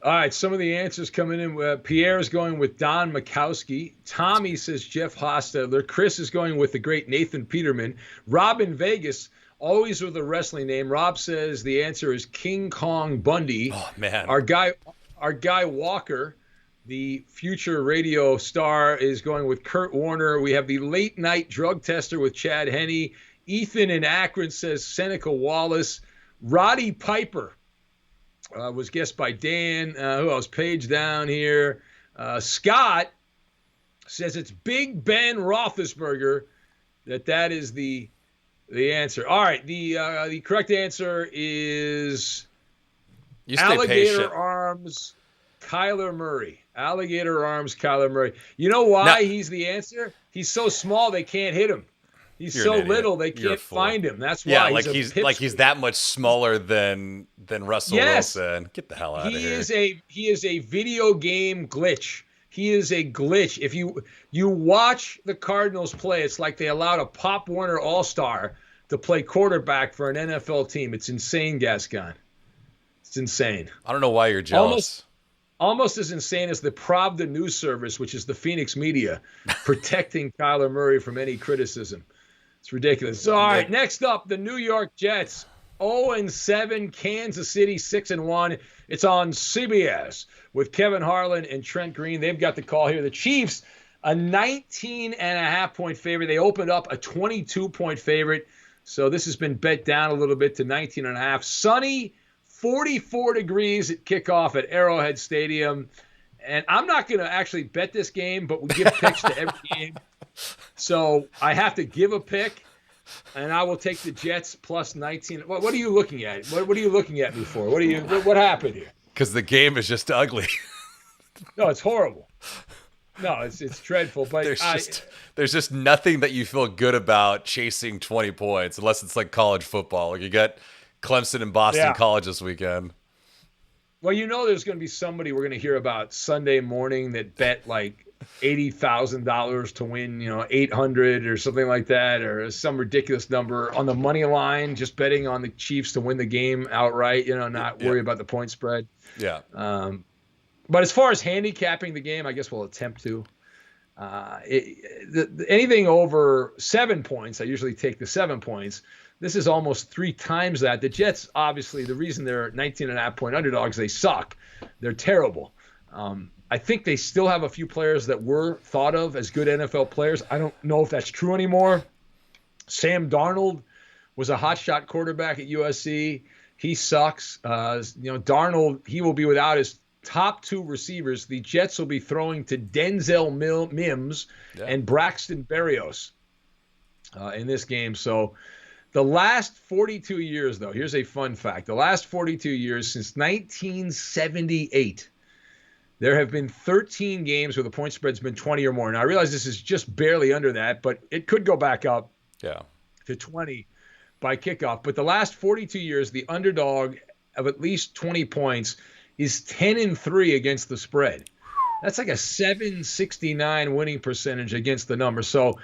B: All right, some of the answers coming in. Pierre is going with Don Mikowski. Tommy says Jeff Hostetler. Chris is going with the great Nathan Peterman. Rob in Vegas, always with a wrestling name. Rob says the answer is King Kong Bundy.
A: Oh, man.
B: Our guy Walker, the future radio star, is going with Kurt Warner. We have the late night drug tester with Chad Henne. Ethan in Akron says Seneca Wallace. Roddy Piper was guessed by Dan. Who else? Page down here. Scott says it's Big Ben Roethlisberger. That is the answer. All right. The correct answer is Alligator Arms Kyler Murray. Alligator Arms Kyler Murray. You know why he's the answer? He's so small they can't hit him. He's so little they can't find him. That's why.
A: Yeah, he's that much smaller than Russell Wilson. Get the hell out of here.
B: He is a video game glitch. He is a glitch. If you watch the Cardinals play, it's like they allowed a Pop Warner All-Star to play quarterback for an NFL team. It's insane, Gascon. It's insane.
A: I don't know why you're jealous.
B: Almost as insane as the Pravda news service, which is the Phoenix media, protecting Kyler Murray from any criticism. It's ridiculous. So, all right, next up, the New York Jets, 0-7, Kansas City 6-1. It's on CBS with Kevin Harlan and Trent Green. They've got the call here. The Chiefs, a 19.5-point favorite. They opened up a 22-point favorite. So this has been bet down a little bit to 19.5. Sunny, 44 degrees at kickoff at Arrowhead Stadium. And I'm not going to actually bet this game, but we give picks to every game. So I have to give a pick, and I will take the Jets plus 19. What are you looking at? What are you looking at me for? What happened here?
A: Because the game is just ugly.
B: No, it's horrible. No, it's dreadful. But
A: there's just nothing that you feel good about chasing 20 points, unless it's like college football. Like you got Clemson and Boston College this weekend.
B: Well, there's going to be somebody we're going to hear about Sunday morning that bet like $80,000 to win, 800 or something like that, or some ridiculous number on the money line, just betting on the Chiefs to win the game outright, not worry about the point spread.
A: Yeah.
B: But as far as handicapping the game, I guess we'll attempt to. Anything over 7 points, I usually take the 7 points. This is almost 3 times that. The Jets, obviously, the reason they're 19.5-point underdogs, they suck. They're terrible. I think they still have a few players that were thought of as good NFL players. I don't know if that's true anymore. Sam Darnold was a hotshot quarterback at USC. He sucks. Darnold, he will be without his top 2 receivers. The Jets will be throwing to Denzel Mims and Braxton Berrios in this game. So the last 42 years, though, here's a fun fact. The last 42 years, since 1978, there have been 13 games where the point spread's been 20 or more. Now, I realize this is just barely under that, but it could go back up to 20 by kickoff. But the last 42 years, the underdog of at least 20 points is 10-3 against the spread. That's like a 769 winning percentage against the number. So,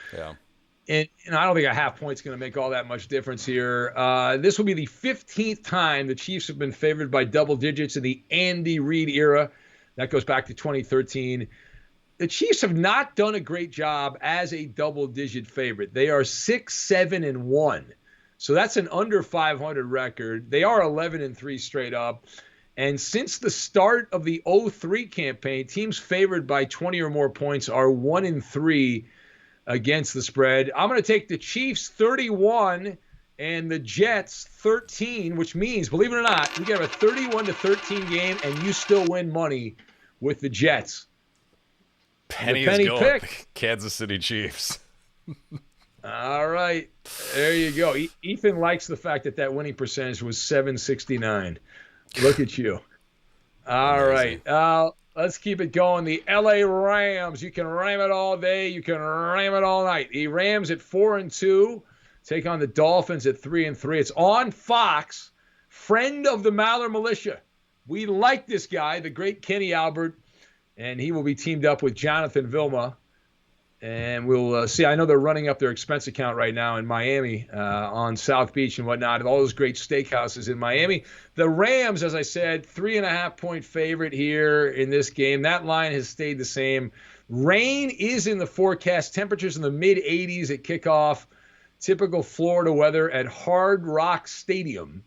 B: and I don't think a half point's going to make all that much difference here. This will be the 15th time the Chiefs have been favored by double digits in the Andy Reid era. That goes back to 2013. The Chiefs have not done a great job as a double-digit favorite. They are 6-7-1. So that's an under 500 record. They are 11-3 straight up. And since the start of the 03 campaign, teams favored by 20 or more points are 1-3 against the spread. I'm going to take the Chiefs 31 and the Jets 13, which means, believe it or not, you get a 31-13 game and you still win money with the Jets.
A: Penny is going pick. Kansas City Chiefs.
B: All right. There you go. Ethan likes the fact that winning percentage was 769. Look at you. All right. Let's keep it going. The LA Rams. You can ram it all day. You can ram it all night. The Rams at 4-2 take on the Dolphins at 3-3. It's on Fox. Friend of the Maller Militia. We like this guy, the great Kenny Albert, and he will be teamed up with Jonathan Vilma. And we'll see. I know they're running up their expense account right now in Miami on South Beach and whatnot, and all those great steakhouses in Miami. The Rams, as I said, 3.5-point favorite here in this game. That line has stayed the same. Rain is in the forecast. Temperatures in the mid-80s at kickoff. Typical Florida weather at Hard Rock Stadium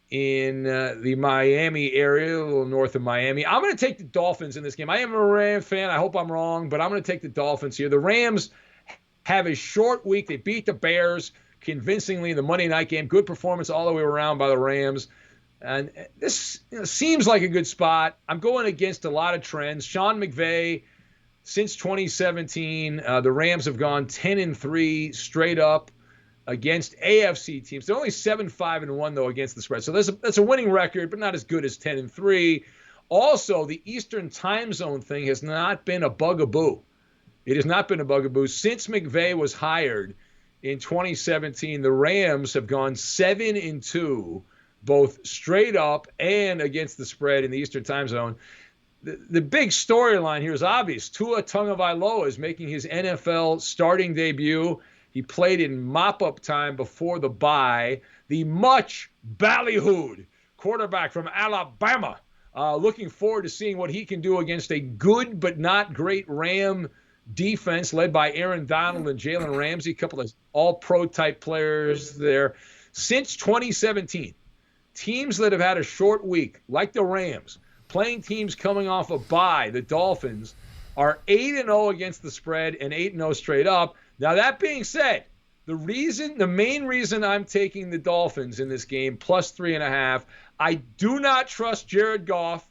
B: in the Miami area, a little north of Miami. I'm going to take the Dolphins in this game. I am a Rams fan. I hope I'm wrong, but I'm going to take the Dolphins here. The Rams have a short week. They beat the Bears convincingly in the Monday night game. Good performance all the way around by the Rams. And this seems like a good spot. I'm going against a lot of trends. Sean McVay, since 2017, the Rams have gone 10-3 straight up against AFC teams. They're only 7-5-1 though against the spread. So that's a winning record, but not as good as 10-3. Also, the Eastern time zone thing has not been a bugaboo. It has not been a bugaboo since McVay was hired in 2017. The Rams have gone 7-2, both straight up and against the spread in the Eastern time zone. The big storyline here is obvious. Tua Tagovailoa is making his NFL starting debut. He played in mop-up time before the bye. The much ballyhooed quarterback from Alabama. Looking forward to seeing what he can do against a good but not great Ram defense led by Aaron Donald and Jalen Ramsey, a couple of all-pro type players there. Since 2017, teams that have had a short week, like the Rams, playing teams coming off a bye, the Dolphins, are 8-0 against the spread and 8-0 straight up. Now, that being said, the main reason I'm taking the Dolphins in this game, plus 3.5, I do not trust Jared Goff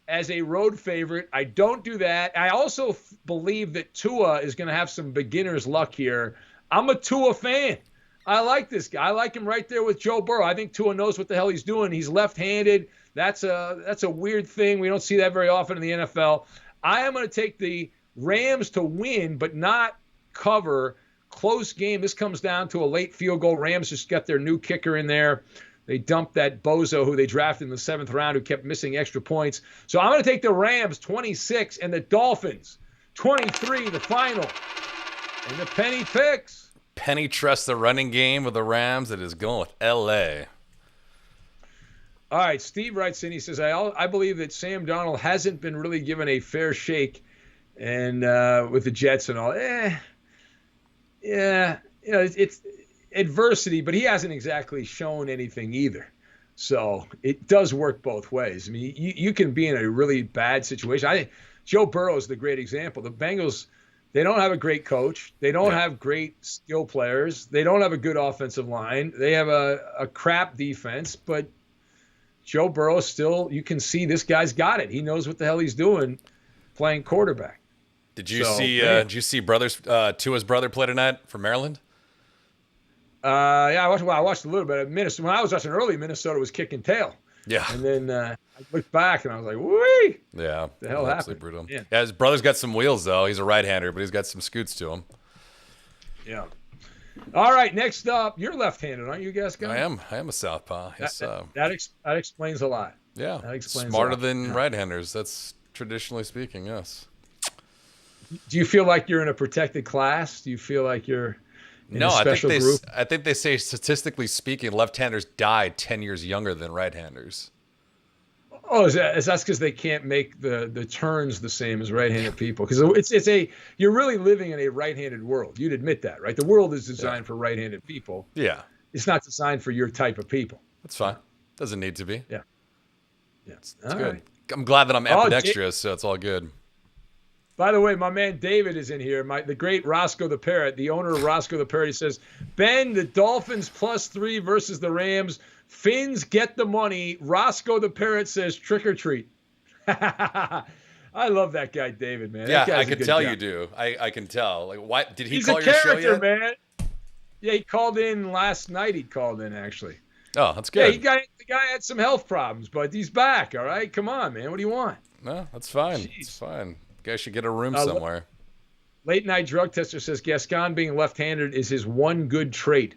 B: as a road favorite. I don't do that. I also believe that Tua is going to have some beginner's luck here. I'm a Tua fan. I like this guy. I like him right there with Joe Burrow. I think Tua knows what the hell he's doing. He's left-handed. That's a weird thing. We don't see that very often in the NFL. I am going to take the Rams to win, but not cover. Close game. This comes down to a late field goal. Rams just got their new kicker in there. They dumped that bozo who they drafted in the 7th round who kept missing extra points. So I'm going to take the Rams 26 and the Dolphins 23, the final. And the Penny picks.
A: Penny trusts the running game with the Rams. It is going with LA.
B: All right, Steve writes in. He says, I believe that Sam Darnold hasn't been really given a fair shake and with the Jets and all. Yeah, it's adversity, but he hasn't exactly shown anything either. So it does work both ways. I mean, you can be in a really bad situation. I think Joe Burrow is the great example. The Bengals, they don't have a great coach. They don't have great skill players. They don't have a good offensive line. They have a crap defense, but Joe Burrow still, you can see this guy's got it. He knows what the hell he's doing playing quarterback.
A: Did you see brothers Tua's brother play tonight for Maryland?
B: Yeah, I watched a little bit of Minnesota. When I was watching early, Minnesota was kicking tail.
A: Yeah.
B: And then I looked back and I was like, whee!
A: Yeah.
B: The hell happened?
A: Brutal.
B: Yeah.
A: His brother's got some wheels though. He's a right-hander, but he's got some scoots to him.
B: Yeah. All right, next up, you're left-handed, aren't you, Gascon?
A: I am a southpaw. Yes,
B: that explains a lot.
A: Yeah.
B: That explains
A: smarter than right-handers. That's traditionally speaking, yes.
B: Do you feel like you're in a protected class? Do you feel like you're in a special group?
A: I think they say statistically speaking, left-handers die 10 years younger than right-handers.
B: Oh, is that because they can't make the turns the same as right-handed people? Because you're really living in a right-handed world. You'd admit that, right? The world is designed for right-handed people.
A: Yeah.
B: It's not designed for your type of people.
A: That's fine. Doesn't need to be.
B: Yeah. Yeah.
A: It's good. Right. I'm glad that I'm ambidextrous, so it's all good.
B: By the way, my man David is in here. The great Roscoe the Parrot, the owner of Roscoe the Parrot, he says, Ben, the Dolphins +3 versus the Rams. Finns get the money. Roscoe the Parrot says trick or treat. I love that guy, David, man.
A: Yeah, I can tell you do. I can tell. Like, why did he call your show yet? He's a character,
B: man. Yeah, he called in last night. He called in actually.
A: Oh, that's good.
B: Yeah, the guy had some health problems, but he's back. All right, come on, man. What do you want?
A: No, that's fine.
B: Jeez.
A: It's fine. Guy should get a room somewhere.
B: Late night drug tester says Gascon being left-handed is his one good trait.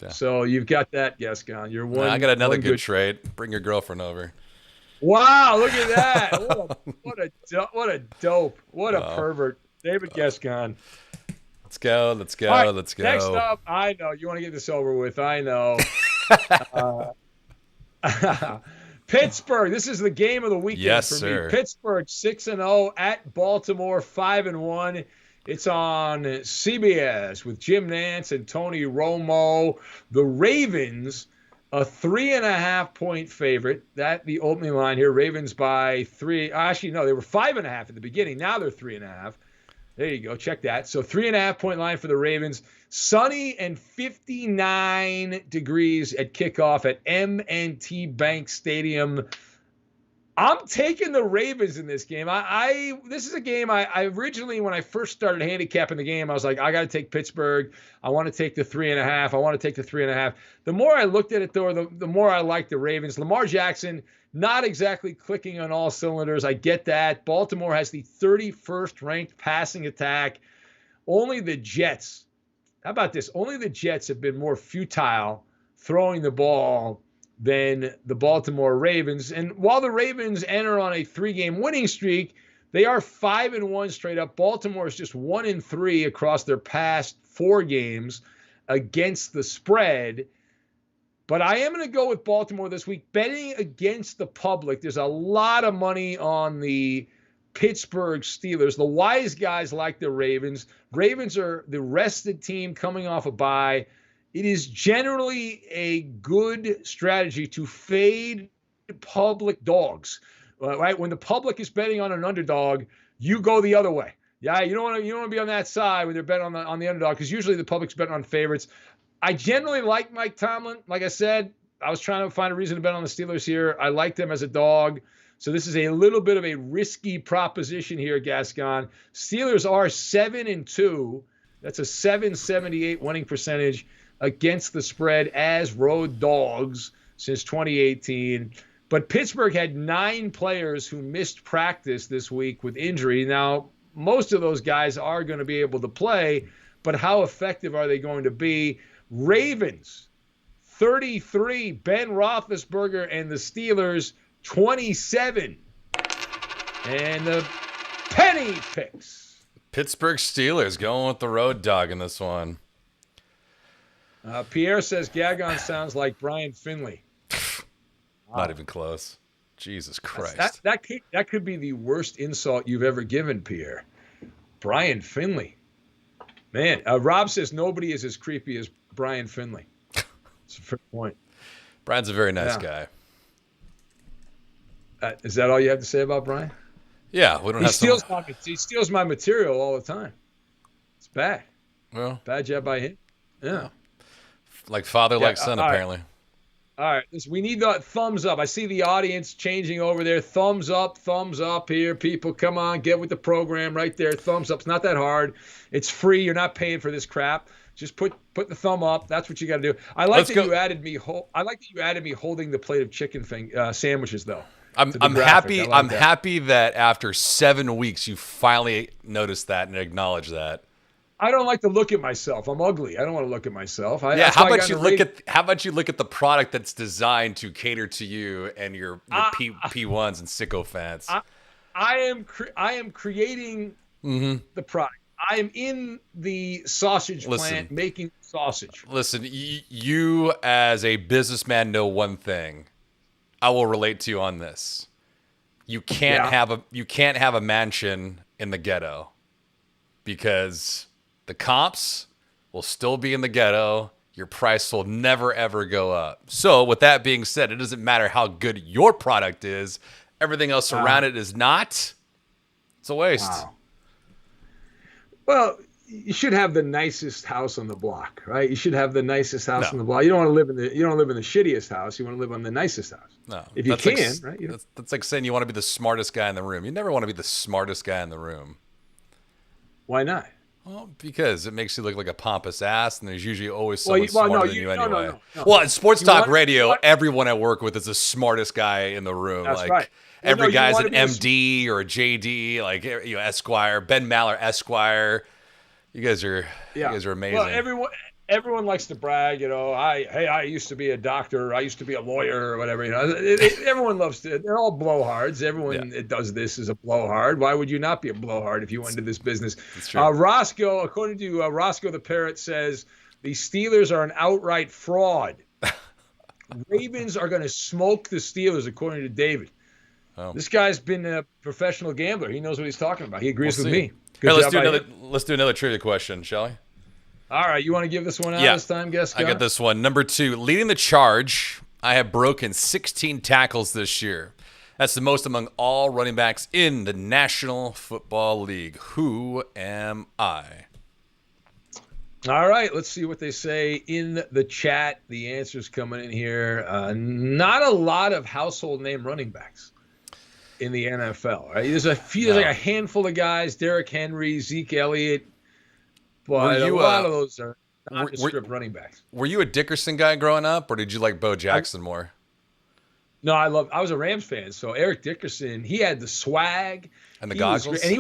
B: Yeah. So you've got that, Gascon. You're one.
A: I got another good trait. Bring your girlfriend over.
B: Wow, look at that! What a dope! What a pervert, David Gascon.
A: Let's go. Let's go.
B: Right,
A: let's go.
B: Next up, I know you want to get this over with. I know. Pittsburgh. This is the game of the weekend for me. Pittsburgh 6-0 at Baltimore 5-1. It's on CBS with Jim Nantz and Tony Romo. The Ravens, a 3.5-point favorite. That the opening line here. Ravens by 3. Actually, no, they were 5.5 at the beginning. Now they're 3.5. There you go. Check that. So 3.5-point line for the Ravens. Sunny and 59 degrees at kickoff at M&T Bank Stadium. I'm taking the Ravens in this game. This is a game I originally, when I first started handicapping the game, I was like, I got to take Pittsburgh. I want to take the 3.5. I want to take the 3.5. The more I looked at it, though, the more I liked the Ravens. Lamar Jackson, not exactly clicking on all cylinders. I get that. Baltimore has the 31st ranked passing attack. Only the Jets. How about this? Only the Jets have been more futile throwing the ball than the Baltimore Ravens. And while the Ravens enter on a 3-game winning streak, they are 5-1 straight up. Baltimore is just 1-3 across their past 4 games against the spread. But I am going to go with Baltimore this week. Betting against the public, there's a lot of money on the Pittsburgh Steelers. The wise guys like the Ravens. Ravens are the rested team coming off a bye. It is generally a good strategy to fade public dogs, right? When the public is betting on an underdog, you go the other way. Yeah, you don't want to be on that side when they're betting on the underdog, because usually the public's betting on favorites. I generally like Mike Tomlin. Like I said, I was trying to find a reason to bet on the Steelers here. I like them as a dog. So this is a little bit of a risky proposition here, Gascon. Steelers are 7-2. That's a .778 winning percentage against the spread as road dogs since 2018. But Pittsburgh had 9 players who missed practice this week with injury. Now, most of those guys are going to be able to play, but how effective are they going to be? Ravens, 33, Ben Roethlisberger and the Steelers 27. And the penny picks.
A: Pittsburgh Steelers going with the road dog in this one.
B: Pierre says Gascon sounds like Brian Finley.
A: Not even close. Jesus Christ.
B: That could be the worst insult you've ever given, Pierre. Brian Finley. Man, Rob says nobody is as creepy as Brian Finley. That's a fair point.
A: Brian's a very nice guy.
B: Is that all you have to say about Brian?
A: Yeah, we don't
B: he steals my material all the time. It's bad.
A: Well,
B: bad job by him. Yeah.
A: Like father, like son, apparently.
B: All right, listen, we need the thumbs up. I see the audience changing over there. Thumbs up here. People, come on, get with the program right there. Thumbs up. It's not that hard. It's free. You're not paying for this crap. Just put the thumb up. That's what you got to do. I like that you added me holding the plate of chicken sandwiches, though.
A: I'm happy. I'm happy that after 7 weeks you finally noticed that and acknowledged that.
B: I don't like to look at myself. I'm ugly. I don't want to look at myself.
A: How about you look at the product that's designed to cater to you and your P1s and sycophants?
B: I am creating the product. I am in the sausage plant making sausage.
A: Listen, you as a businessman know one thing. I will relate to you on this. You can't have a mansion in the ghetto because the comps will still be in the ghetto. Your price will never, ever go up. So with that being said, it doesn't matter how good your product is. Everything else around it is not. It's a waste.
B: Wow. Well, you should have the nicest house on the block, right? You should have the nicest house on the block. You don't want to live in the shittiest house. You want to live on the nicest house.
A: No,
B: if you can, right?
A: That's like saying you want to be the smartest guy in the room. You never want to be the smartest guy in the room.
B: Why not?
A: Well, because it makes you look like a pompous ass, and there's usually always someone smarter than you anyway.
B: No.
A: Well, in sports talk radio, everyone I work with is the smartest guy in the room.
B: That's right.
A: Every guy's an MD or a JD, like Esquire, Ben Maller, Esquire. You guys are amazing.
B: Well, everyone likes to brag. I used to be a doctor. I used to be a lawyer or whatever. Everyone loves to. They're all blowhards. Everyone that does this is a blowhard. Why would you not be a blowhard if you went into this business?
A: That's true.
B: Roscoe, according to Roscoe the Parrot, says the Steelers are an outright fraud. Ravens are going to smoke the Steelers, according to David. Oh. This guy's been a professional gambler. He knows what he's talking about. He agrees with me.
A: Hey, let's do another trivia question, shall we?
B: All right, you want to give this one out this time, Gascon?
A: I got this one. Number 2, leading the charge, I have broken 16 tackles this year. That's the most among all running backs in the National Football League. Who am I?
B: All right, let's see what they say in the chat. The answer's coming in here. Not a lot of household name running backs in the NFL, right? There's like a handful of guys, Derrick Henry, Zeke Elliott, but a lot of those are nondescript running backs.
A: Were you a Dickerson guy growing up, or did you like Bo Jackson more?
B: No, I was a Rams fan, so Eric Dickerson, he had the swag
A: and the goggles,
B: and he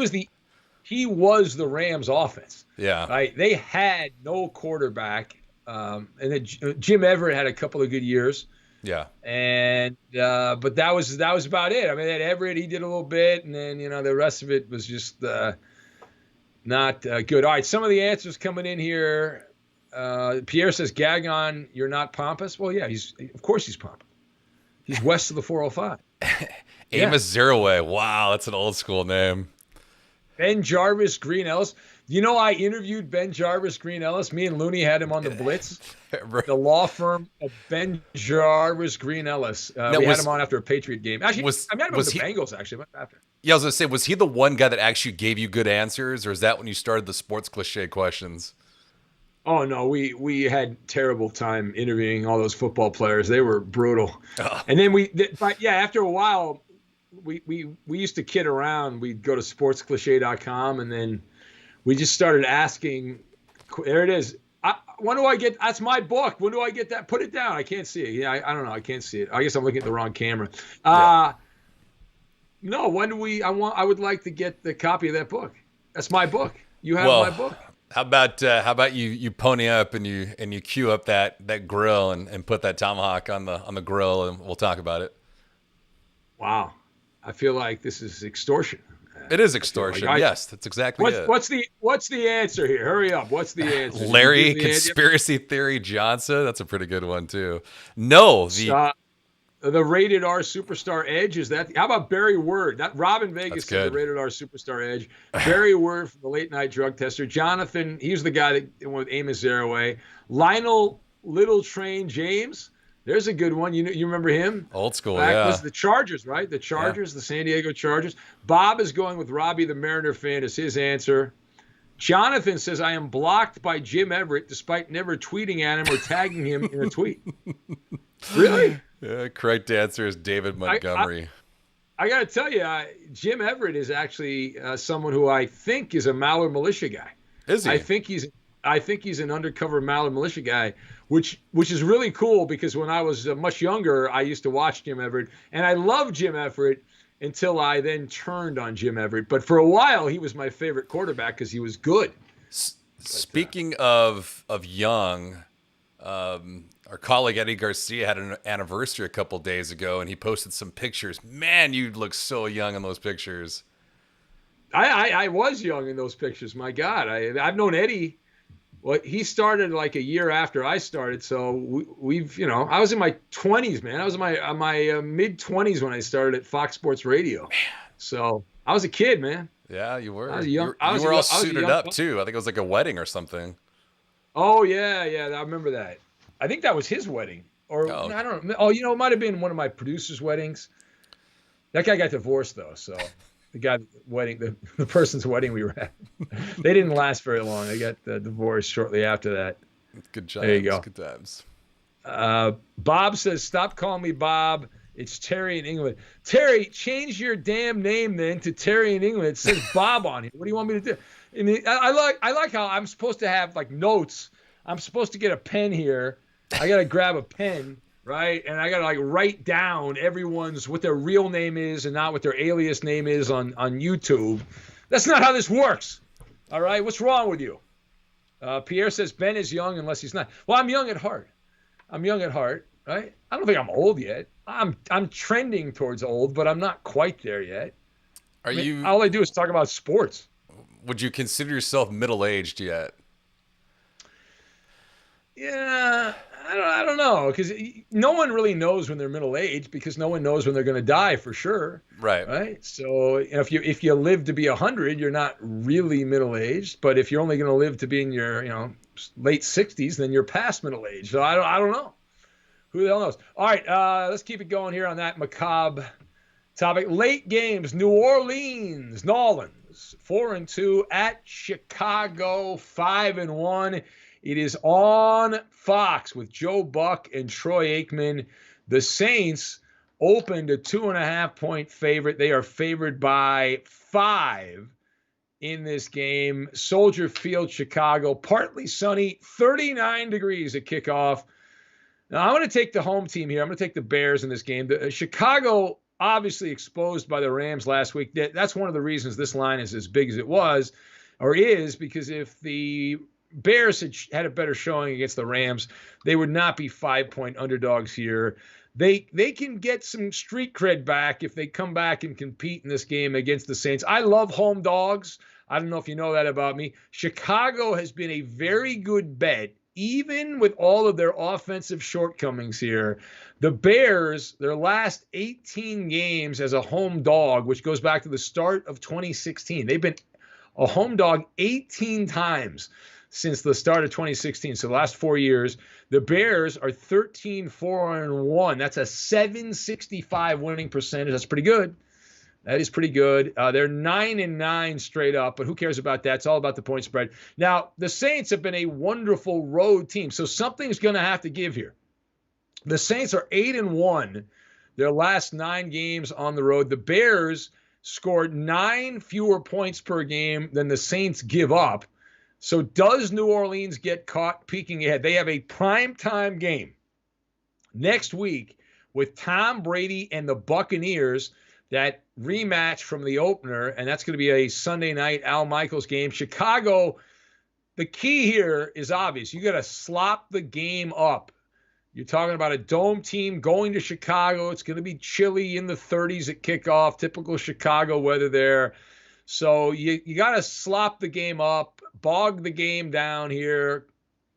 B: was the Rams offense.
A: Yeah,
B: right. They had no quarterback, and then Jim Everett had a couple of good years.
A: Yeah,
B: and but that was about it. I mean, at Everett, he did a little bit, and then the rest of it was just not good. All right, some of the answers coming in here. Pierre says, "Gascon, you're not pompous." Well, yeah, of course he's pompous. He's west of the 405.
A: Amos Zeroaway. Wow, that's an old school name.
B: Ben Jarvis Green Ellis. I interviewed Ben Jarvis Green Ellis. Me and Looney had him on the Blitz. The law firm of Ben Jarvis Green Ellis. We had him on after a Patriot game. Actually, I met him with the Bengals, actually. After.
A: Yeah, I was going to say, was he the one guy that actually gave you good answers, or is that when you started the sports cliche questions?
B: Oh, no, we had terrible time interviewing all those football players. They were brutal. Oh. And then after a while, we used to kid around. We'd go to sportscliche.com, and then we just started asking. There it is. When do I get? That's my book. When do I get that? Put it down. I can't see it. Yeah, I don't know. I can't see it. I guess I'm looking at the wrong camera. No. When do we? I would like to get the copy of that book. That's my book. You have my book.
A: How about you pony up and you cue up that grill and put that tomahawk on the grill and we'll talk about it.
B: Wow. I feel like this is extortion.
A: It is extortion. Yes, that's exactly it.
B: What's the answer here? Hurry up. What's the answer?
A: Larry Conspiracy Theory Johnson. That's a pretty good one too. No,
B: the Rated R Superstar Edge, is that? How about Barry Word? That Robin Vegas is the Rated R Superstar Edge. Barry Word from the Late Night Drug Tester. Jonathan, he's the guy that went with Amos Zaraway. Lionel Little Train James. There's a good one. You remember him?
A: Old school,
B: yeah. Was the Chargers, right? The Chargers, the San Diego Chargers. Bob is going with Robbie the Mariner fan as his answer. Jonathan says, I am blocked by Jim Everett despite never tweeting at him or tagging him in a tweet. Really?
A: Yeah, correct answer is David Montgomery.
B: I got to tell you, Jim Everett is actually someone who I think is a Maller militia guy.
A: Is he?
B: I think he's an undercover Maller militia guy, which is really cool because when I was much younger, I used to watch Jim Everett, and I loved Jim Everett until I then turned on Jim Everett. But for a while, he was my favorite quarterback because he was good.
A: Speaking of young, our colleague Eddie Garcia had an anniversary a couple days ago, and he posted some pictures. Man, you look so young in those pictures.
B: I was young in those pictures. My God, I've known Eddie. Well, he started like a year after I started, so we've I was in my 20s, man. I was in my mid 20s when I started at Fox Sports Radio. Man. So I was a kid, man.
A: Yeah, you were.
B: I was young.
A: You were all suited up too. I think it was like a wedding or something.
B: Oh yeah, I remember that. I think that was his wedding, or I don't know. Oh, it might have been one of my producers' weddings. That guy got divorced though, so the guy wedding, the person's wedding we were at, they didn't last very long. They got divorced shortly after that.
A: Good times.
B: There you go.
A: Good times.
B: Bob says, "Stop calling me Bob. It's Terry in England." Terry, change your damn name then to Terry in England. It says Bob on here. What do you want me to do? I mean, I like how I'm supposed to have like notes. I'm supposed to get a pen here. I got to grab a pen, right? And I got to like write down what their real name is and not what their alias name is on YouTube. That's not how this works. All right? What's wrong with you? Pierre says Ben is young unless he's not. Well, I'm young at heart. Right? I don't think I'm old yet. I'm trending towards old, but I'm not quite there yet. All I do is talk about sports.
A: Would you consider yourself middle-aged yet?
B: Yeah, I don't know, because no one really knows when they're middle-aged because no one knows when they're going to die for sure. Right. So if you live to be 100, you're not really middle-aged. But if you're only going to live to be in your late 60s, then you're past middle-aged. So I don't know. Who the hell knows? All right, let's keep it going here on that macabre topic. Late games: New Orleans, Nolans 4-2 at Chicago 5-1. It is on Fox with Joe Buck and Troy Aikman. The Saints opened a 2.5-point favorite. They are favored by 5 in this game. Soldier Field, Chicago, partly sunny, 39 degrees at kickoff. Now, I'm going to take the home team here. I'm going to take the Bears in this game. Chicago, obviously exposed by the Rams last week. That's one of the reasons this line is as big as it was, or is, because if the Bears had a better showing against the Rams, they would not be 5-point underdogs here. They can get some street cred back if they come back and compete in this game against the Saints. I love home dogs. I don't know if you know that about me. Chicago has been a very good bet, even with all of their offensive shortcomings here. The Bears, their last 18 games as a home dog, which goes back to the start of 2016, they've been a home dog 18 times since the start of 2016. So the last 4 years, the Bears are 13-4-1. That's a 765 winning percentage. That's pretty good. That is pretty good. They're 9-9 straight up, but who cares about that? It's all about the point spread. Now, the Saints have been a wonderful road team, so something's going to have to give here. The Saints are 8-1 their last 9 games on the road. The Bears scored 9 fewer points per game than the Saints give up. So does New Orleans get caught peeking ahead? They have a primetime game next week with Tom Brady and the Buccaneers, that rematch from the opener, and that's going to be a Sunday night Al Michaels game. Chicago, the key here is obvious. You got to slop the game up. You're talking about a dome team going to Chicago. It's going to be chilly in the 30s at kickoff, typical Chicago weather there. So you got to slop the game up, bog the game down here.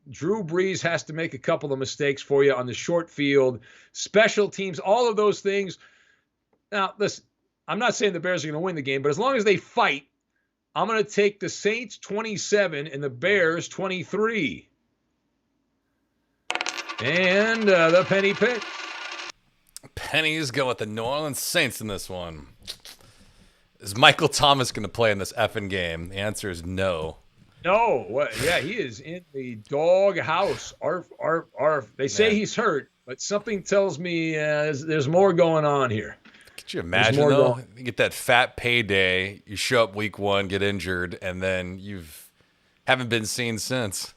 B: Drew Brees has to make a couple of mistakes for you on the short field, special teams, all of those things. Now, listen, I'm not saying the Bears are going to win the game, but as long as they fight, I'm going to take the Saints 27 and the Bears 23. And the Penny pick.
A: Penny's going with the New Orleans Saints in this one. Is Michael Thomas going to play in this effing game? The answer is no.
B: No. What? Yeah, he is in the dog house. Arf, arf, arf. They say he's hurt, but something tells me there's more going on here.
A: Could you imagine, though? You get that fat payday, you show up week 1, get injured, and then haven't been seen since.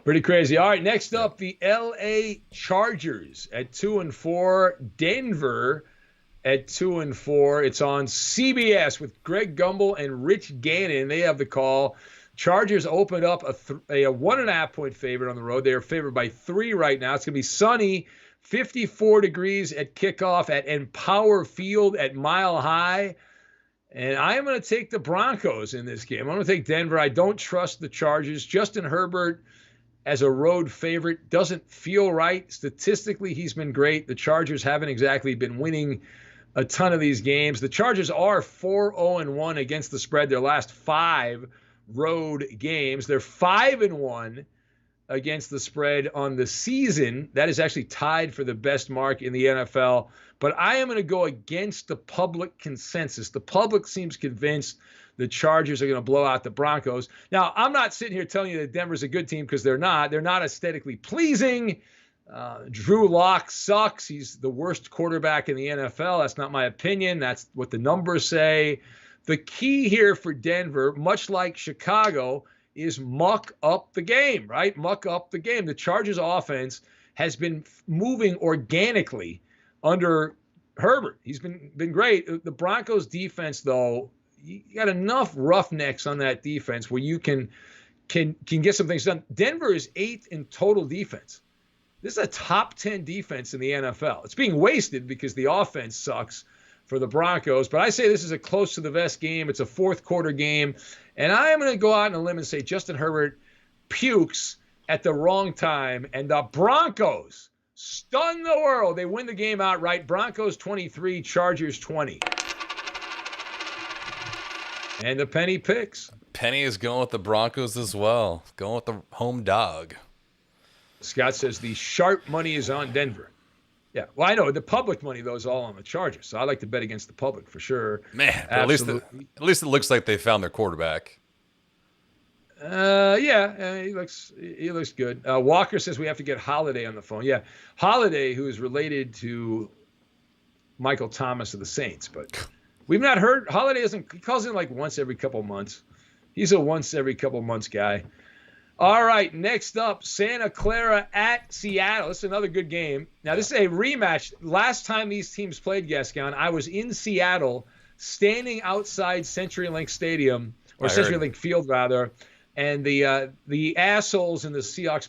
B: Pretty crazy. All right, next up, the LA Chargers at 2-4. Denver at 2-4. It's on CBS with Greg Gumbel and Rich Gannon. They have the call. Chargers opened up a 1.5-point favorite on the road. They are favored by 3 right now. It's going to be sunny, 54 degrees at kickoff at Empower Field at Mile High. And I am going to take the Broncos in this game. I'm going to take Denver. I don't trust the Chargers. Justin Herbert as a road favorite doesn't feel right. Statistically, he's been great. The Chargers haven't exactly been winning a ton of these games. The Chargers are 4-0-1 against the spread their last 5 road games. They're 5-1 against the spread on the season. That is actually tied for the best mark in the NFL. But I am going to go against the public consensus. The public seems convinced the Chargers are going to blow out the Broncos. Now, I'm not sitting here telling you that Denver's a good team because they're not. They're not aesthetically pleasing. Drew Lock sucks. He's the worst quarterback in the NFL. That's not my opinion. That's what the numbers say. The key here for Denver, much like Chicago, is muck up the game, right? Muck up the game. The Chargers offense has been moving organically under Herbert. He's been great. The Broncos defense, though, you got enough roughnecks on that defense where you can get some things done. Denver is 8th in total defense. This is a top 10 defense in the NFL. It's being wasted because the offense sucks for the Broncos. But I say this is a close to the vest game. It's a fourth quarter game. And I am going to go out on a limb and say Justin Herbert pukes at the wrong time. And the Broncos stun the world. They win the game outright. Broncos 23, Chargers 20. And the Penny picks.
A: Penny is going with the Broncos as well. Going with the home dog.
B: Scott says the sharp money is on Denver. Yeah, well, I know the public money, though, is all on the Chargers. So I like to bet against the public for sure.
A: Man, at least it looks like they found their quarterback.
B: Yeah, he looks good. Walker says we have to get Holiday on the phone. Yeah, Holiday, who is related to Michael Thomas of the Saints, but we've not heard. Holiday he calls in like once every couple months. He's a once every couple months guy. All right, next up, Santa Clara at Seattle. This is another good game. Now, this is a rematch. Last time these teams played, Gascon, I was in Seattle, standing outside CenturyLink Stadium, or CenturyLink Field, rather, and the assholes in the Seahawks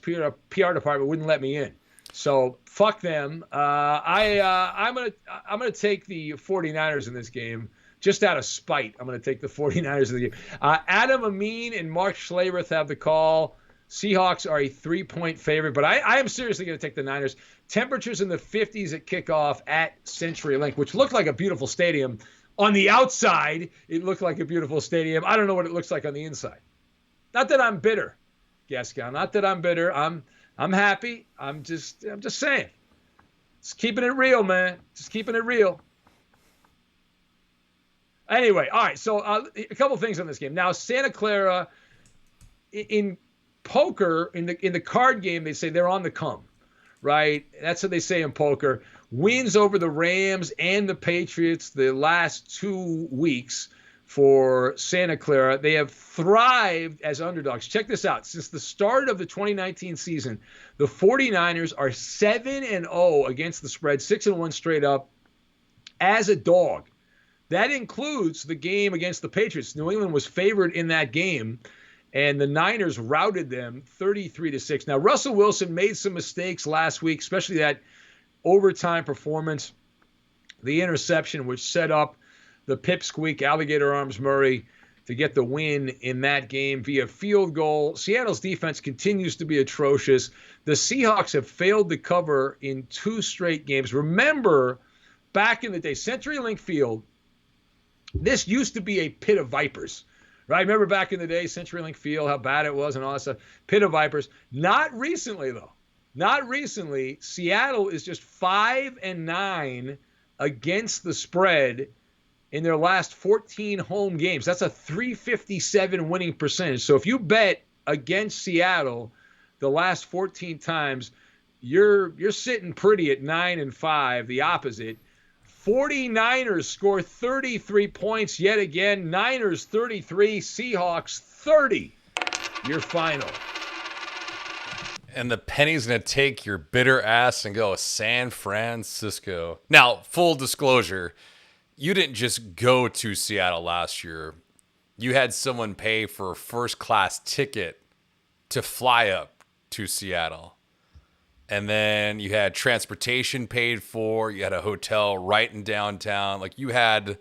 B: PR department wouldn't let me in. So, fuck them. I'm gonna take the 49ers in this game. Just out of spite, I'm going to take the 49ers in the game. Adam Amin and Mark Schlereth have the call. Seahawks are a 3-point favorite, but I am seriously going to take the Niners. Temperatures in the 50s at kickoff at CenturyLink, which looked like a beautiful stadium. On the outside, it looked like a beautiful stadium. I don't know what it looks like on the inside. Not that I'm bitter, Gascon. Not that I'm bitter. I'm happy. I'm just saying. Just keeping it real, man. Just keeping it real. Anyway, all right, so a couple things on this game. Now, Santa Clara, in poker, in the card game, they say they're on the come, right? That's what they say in poker. Wins over the Rams and the Patriots the last 2 weeks for Santa Clara. They have thrived as underdogs. Check this out. Since the start of the 2019 season, the 49ers are 7-0 against the spread, 6-1 straight up as a dog. That includes the game against the Patriots. New England was favored in that game, and the Niners routed them 33-6. Now, Russell Wilson made some mistakes last week, especially that overtime performance, the interception, which set up the pipsqueak Alligator Arms Murray to get the win in that game via field goal. Seattle's defense continues to be atrocious. The Seahawks have failed to cover in 2 straight games. Remember, back in the day, CenturyLink Field, this used to be a pit of vipers, right? Remember back in the day, CenturyLink Field, how bad it was and all that stuff. Pit of vipers. Not recently, though. Not recently. Seattle is just 5-9 against the spread in their last 14 home games. That's a .357 winning percentage. So if you bet against Seattle the last 14 times, you're sitting pretty at 9-5, the opposite. 49ers score 33 points yet again. Niners 33, Seahawks 30. Your final.
A: And the Penny's going to take your bitter ass and go San Francisco. Now, full disclosure, you didn't just go to Seattle last year. You had someone pay for a first-class ticket to fly up to Seattle. And then you had transportation paid for. You had a hotel right in downtown. Like you had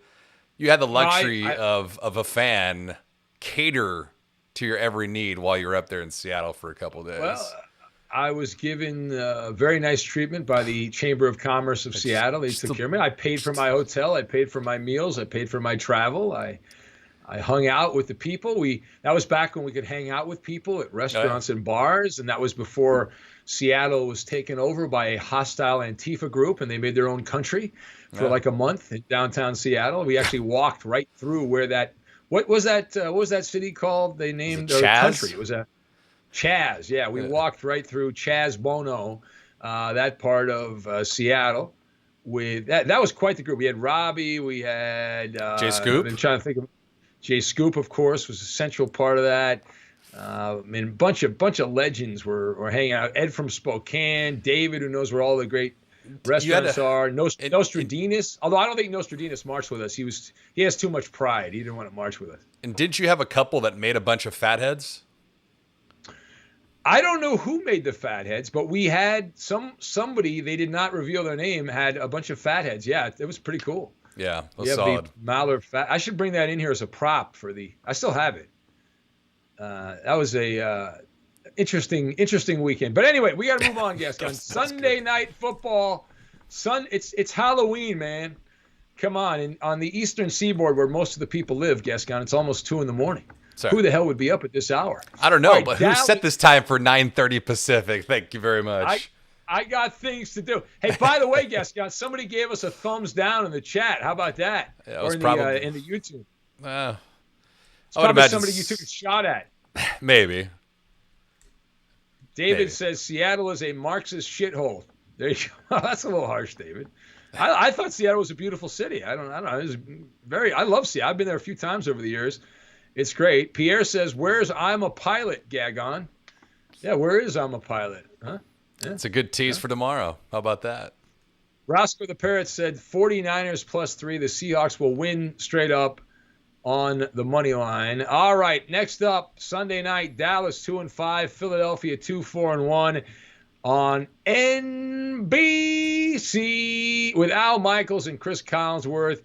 A: the luxury of a fan cater to your every need while you were up there in Seattle for a couple of days.
B: Well, I was given very nice treatment by the Chamber of Commerce of Seattle. They took care of me. I paid for my hotel. I paid for my meals. I paid for my travel. I hung out with the people. That was back when we could hang out with people at restaurants and bars, and that was before Seattle was taken over by a hostile Antifa group, and they made their own country for like a month in downtown Seattle. We actually walked right through where that what was that city called? They named their country. It was a Chaz. Yeah, we walked right through Chaz Bono, that part of Seattle. With that was quite the group. We had Robbie. We had
A: Jay Scoop.
B: I'm trying to think of Jay Scoop, of course, was a central part of that. And a bunch of legends were hanging out. Ed from Spokane, David, who knows where all the great restaurants are. Nostradamus, although I don't think Nostradamus marched with us. He has too much pride. He didn't want to march with us.
A: And didn't you have a couple that made a bunch of fatheads?
B: I don't know who made the fatheads, but we had somebody, they did not reveal their name, had a bunch of fatheads. Yeah, it was pretty cool.
A: Yeah, that's solid.
B: Mallard fat. I should bring that in here as a prop I still have it. That was a interesting weekend. But anyway, we got to move on, Gascon. Sunday night football. It's Halloween, man. Come on. And on the Eastern Seaboard, where most of the people live, Gascon, it's almost 2 a.m.
A: Sorry.
B: Who the hell would be up at this hour?
A: I don't know, but who set this time for 9:30 Pacific? Thank you very much.
B: I got things to do. Hey, by the way, Gascon, somebody gave us a thumbs down in the chat. How about that?
A: Yeah, or
B: in the YouTube.
A: I would imagine
B: somebody you took a shot at.
A: Maybe.
B: David says Seattle is a Marxist shithole. There you go. That's a little harsh, David. I thought Seattle was a beautiful city. I don't know. It was I love Seattle. I've been there a few times over the years. It's great. Pierre says, "Where's I'm a Pilot, Gagon?" Yeah, where is I'm a Pilot? Huh? Yeah.
A: It's a good tease for tomorrow. How about that?
B: Roscoe the Parrot said 49ers +3. The Seahawks will win straight up on the money line. All right, next up, Sunday night, Dallas 2-5, Philadelphia 2-4-1 on NBC with Al Michaels and Chris Collinsworth.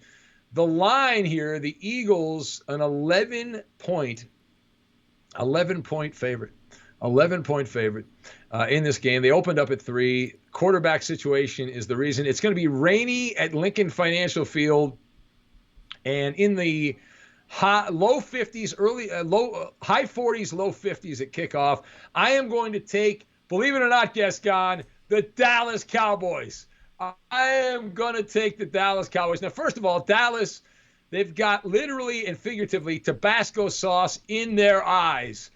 B: The line here, the Eagles, an 11-point favorite. 11-point favorite in this game. They opened up at 3. Quarterback situation is the reason. It's going to be rainy at Lincoln Financial Field, and in the high 40s, low 50s at kickoff. I am going to take, believe it or not, Gascon, the Dallas Cowboys. I am going to take the Dallas Cowboys. Now, first of all, Dallas, they've got literally and figuratively Tabasco sauce in their eyes.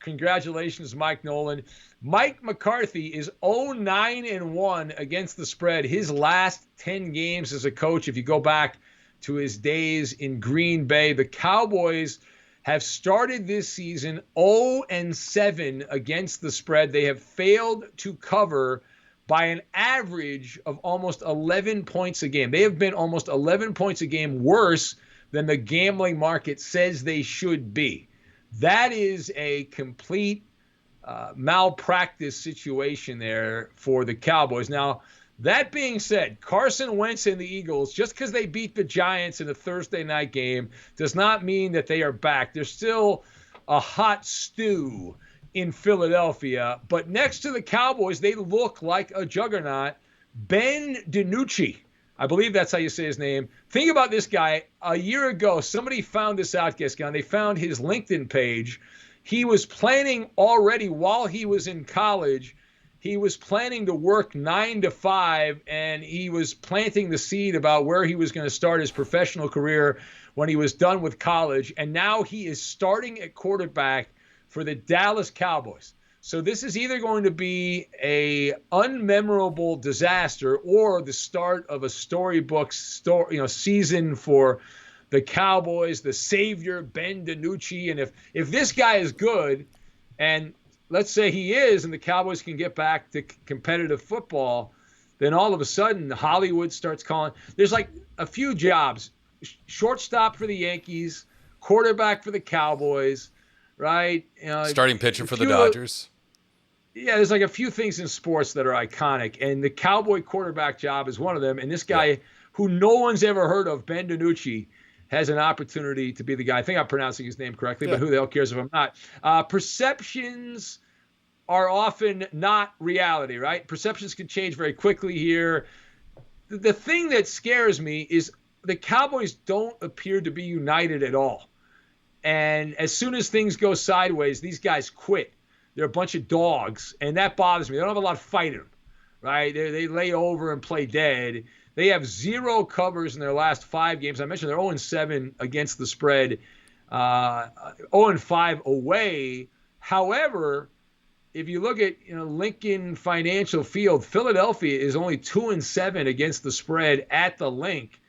B: Congratulations, Mike Nolan. Mike McCarthy is 0-9-1 against the spread. His last 10 games as a coach, if you go back to his days in Green Bay, the Cowboys have started this season 0-7 against the spread. They have failed to cover by an average of almost 11 points a game. They have been almost 11 points a game worse than the gambling market says they should be. That is a complete malpractice situation there for the Cowboys. Now, that being said, Carson Wentz and the Eagles, just because they beat the Giants in a Thursday night game, does not mean that they are back. They're still a hot stew in Philadelphia. But next to the Cowboys, they look like a juggernaut. Ben DiNucci, I believe that's how you say his name. Think about this guy. A year ago, somebody found this out, Gascon. They found his LinkedIn page. He was planning already while he was in college. He was planning to work 9 to 5, and he was planting the seed about where he was going to start his professional career when he was done with college. And now he is starting at quarterback for the Dallas Cowboys. So this is either going to be a unmemorable disaster or the start of a storybook season for the Cowboys, the savior, Ben DiNucci. And if this guy is good, and let's say he is, and the Cowboys can get back to competitive football, then all of a sudden Hollywood starts calling. There's like a few jobs: shortstop for the Yankees, quarterback for the Cowboys, right?
A: Starting pitcher for the Dodgers.
B: Yeah, there's like a few things in sports that are iconic, and the Cowboy quarterback job is one of them. And this guy, who no one's ever heard of, Ben DiNucci, has an opportunity to be the guy. I think I'm pronouncing his name correctly, but who the hell cares if I'm not? Perceptions are often not reality, right? Perceptions can change very quickly here. The thing that scares me is the Cowboys don't appear to be united at all. And as soon as things go sideways, these guys quit. They're a bunch of dogs, and that bothers me. They don't have a lot of fight in them, right? They lay over and play dead. They have 0 covers in their last 5 games. I mentioned they're 0-7 against the spread, 0-5 away. However, if you look at Lincoln Financial Field, Philadelphia is only 2-7 against the spread at the Link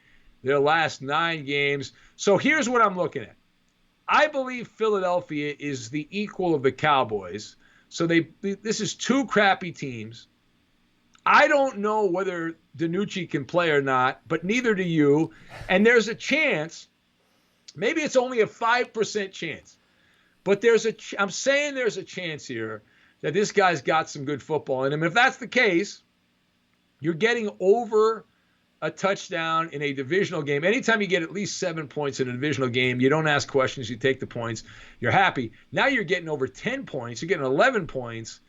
B: their last 9 games. So here's what I'm looking at. I believe Philadelphia is the equal of the Cowboys. So this is 2 crappy teams. I don't know whether DiNucci can play or not, but neither do you. And there's a chance, maybe it's only a 5% chance, but I'm saying there's a chance here that this guy's got some good football in him. If that's the case, you're getting over a touchdown in a divisional game. Anytime you get at least 7 points in a divisional game, you don't ask questions, you take the points, you're happy. Now you're getting over 10 points, you're getting 11 points.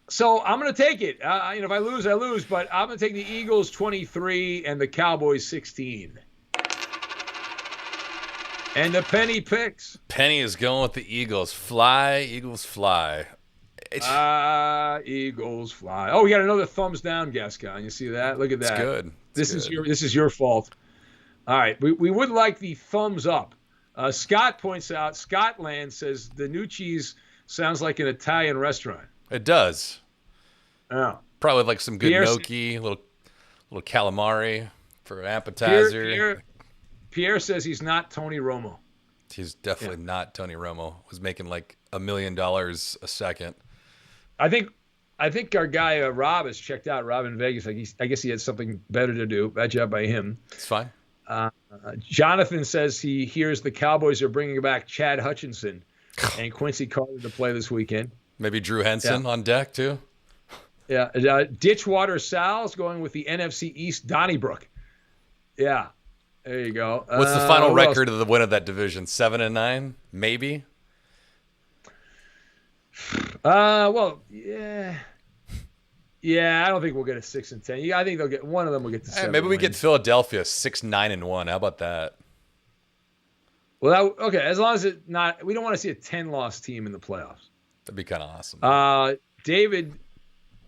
B: So I'm going to take it. If I lose, I lose, but I'm going to take the Eagles 23 and the Cowboys 16. And the Penny picks.
A: Penny is going with the Eagles. Fly, Eagles, fly.
B: Eagles fly. Oh, we got another thumbs down, Gascon. You see that? Look at that.
A: It's good.
B: This is your fault. All right. We would like the thumbs up. Scott points out, Scotland says DiNucci's sounds like an Italian restaurant.
A: It does.
B: Yeah.
A: Probably like some good gnocchi, little calamari for an appetizer.
B: Pierre says he's not Tony Romo.
A: He's definitely not Tony Romo. Was making like $1 million a second.
B: I think our guy Rob has checked out. Rob in Vegas. I guess he had something better to do. Bad job by him.
A: It's fine.
B: Jonathan says he hears the Cowboys are bringing back Chad Hutchinson and Quincy Carter to play this weekend.
A: Maybe Drew Henson on deck too.
B: Yeah. Ditchwater Sal's going with the NFC East Donnybrook. Yeah. There you go.
A: What's the final record of the win of that division? 7-9, maybe.
B: Well, yeah. Yeah, I don't think we'll get a 6-10. I think they'll get one of them. Will get to 7.
A: Maybe we get Philadelphia 6-9-1. How about that?
B: Well, okay. As long as we don't want to see a 10-loss team in the playoffs.
A: That'd be kind of awesome.
B: David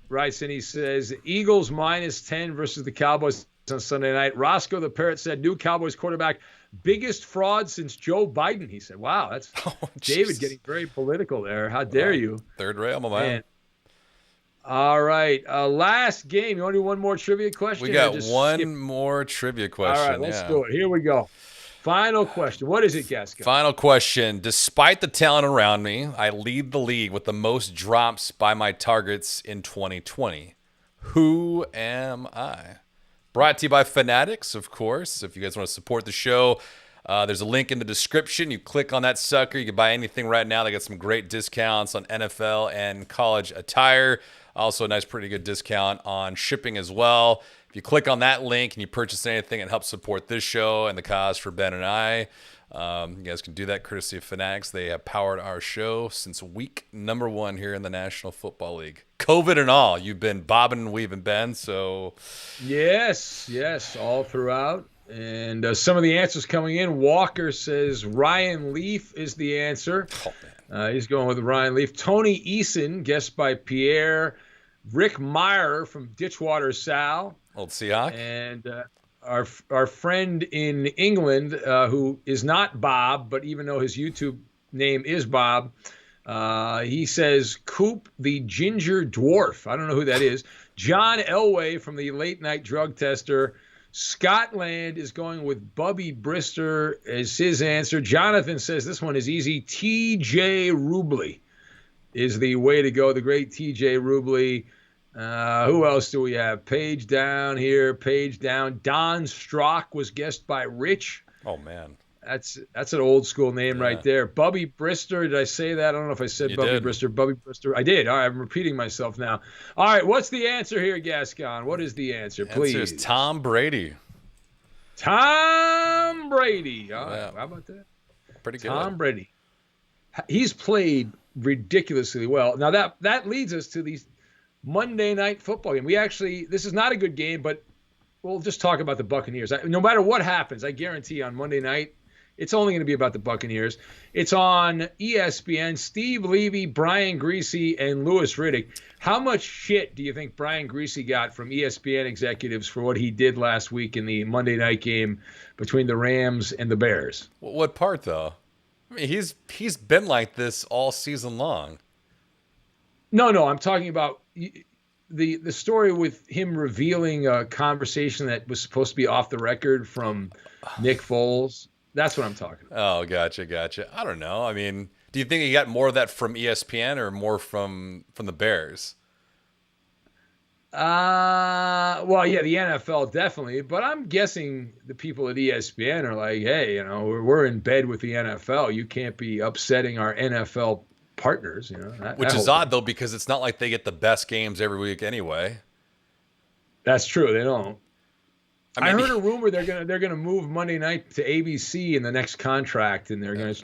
B: writes in. He says Eagles -10 versus the Cowboys on Sunday night. Roscoe the Parrot said new Cowboys quarterback, biggest fraud since Joe Biden. He said, wow, that's David getting very political there. How dare you?
A: Third rail, my man.
B: All right. Last game. You want to do one more trivia question?
A: We got one more trivia question.
B: All right, let's do it. Here we go. Final question. What is it, Gascon?
A: Final question. Despite the talent around me, I lead the league with the most drops by my targets in 2020. Who am I? Brought to you by Fanatics, of course. If you guys want to support the show, There's a link in the description. You click on that sucker. You can buy anything right now. They got some great discounts on NFL and college attire. Also, a nice, pretty good discount on shipping as well. If you click on that link and you purchase anything, it helps support this show and the cause for Ben and I. You guys can do that courtesy of Fanatics. They have powered our show since week number 1 here in the National Football League. COVID and all, you've been bobbing and weaving, Ben. So
B: yes, all throughout. And some of the answers coming in. Walker says Ryan Leaf is the answer. He's going with Ryan Leaf. Tony Eason, guessed by Pierre. Rick Meyer from Ditchwater Sal.
A: Old Seahawk.
B: And our friend in England, who is not Bob, but even though his YouTube name is Bob, he says Coop the Ginger Dwarf. I don't know who that is. John Elway from the Late Night Drug Tester. Scotland is going with Bubby Brister as his answer. Jonathan says this one is easy. TJ Rubley is the way to go. The great TJ Rubley. Who else do we have? Page down here. Page down. Don Strock was guessed by Rich.
A: Oh, man.
B: That's an old school name right there. Bubby Brister. Did I say that? I don't know if I said Bubby Brister. Bubby Brister. I did. All right. I'm repeating myself now. All right. What's the answer here, Gascon? What is the answer, please?
A: The answer is Tom Brady.
B: Tom Brady. All right. How about that?
A: Pretty good.
B: Tom Brady. He's played ridiculously well. Now, that leads us to these Monday Night Football game. This is not a good game, but we'll just talk about the Buccaneers. No matter what happens, I guarantee on Monday night, it's only going to be about the Buccaneers. It's on ESPN. Steve Levy, Brian Greasy, and Louis Riddick. How much shit do you think Brian Greasy got from ESPN executives for what he did last week in the Monday night game between the Rams and the Bears?
A: What part, though? I mean, he's been like this all season long.
B: No, I'm talking about the story with him revealing a conversation that was supposed to be off the record from Nick Foles. That's what I'm talking about.
A: Oh, gotcha. I don't know. I mean, do you think he got more of that from ESPN or more from the Bears?
B: Well, yeah, the NFL definitely, but I'm guessing the people at ESPN are like, hey, we're in bed with the NFL. You can't be upsetting our NFL partners,
A: Which is odd, though, because it's not like they get the best games every week anyway.
B: That's true. They don't. I heard a rumor they're gonna move Monday night to ABC in the next contract, and they're gonna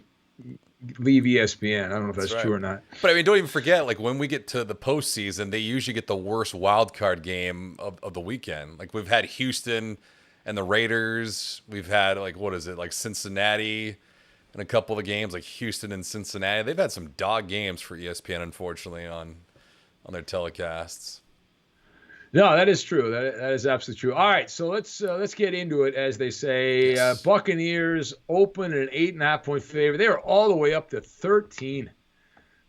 B: leave ESPN. I don't know if that's true or not.
A: But I mean, don't even forget, like when we get to the postseason, they usually get the worst wild card game of the weekend. Like we've had Houston and the Raiders. We've had like Cincinnati and a couple of games like Houston and Cincinnati. They've had some dog games for ESPN, unfortunately, on their telecasts.
B: No, that is true. That is absolutely true. All right, so let's get into it, as they say. Yes. Buccaneers open an 8.5-point favorite. They are all the way up to 13.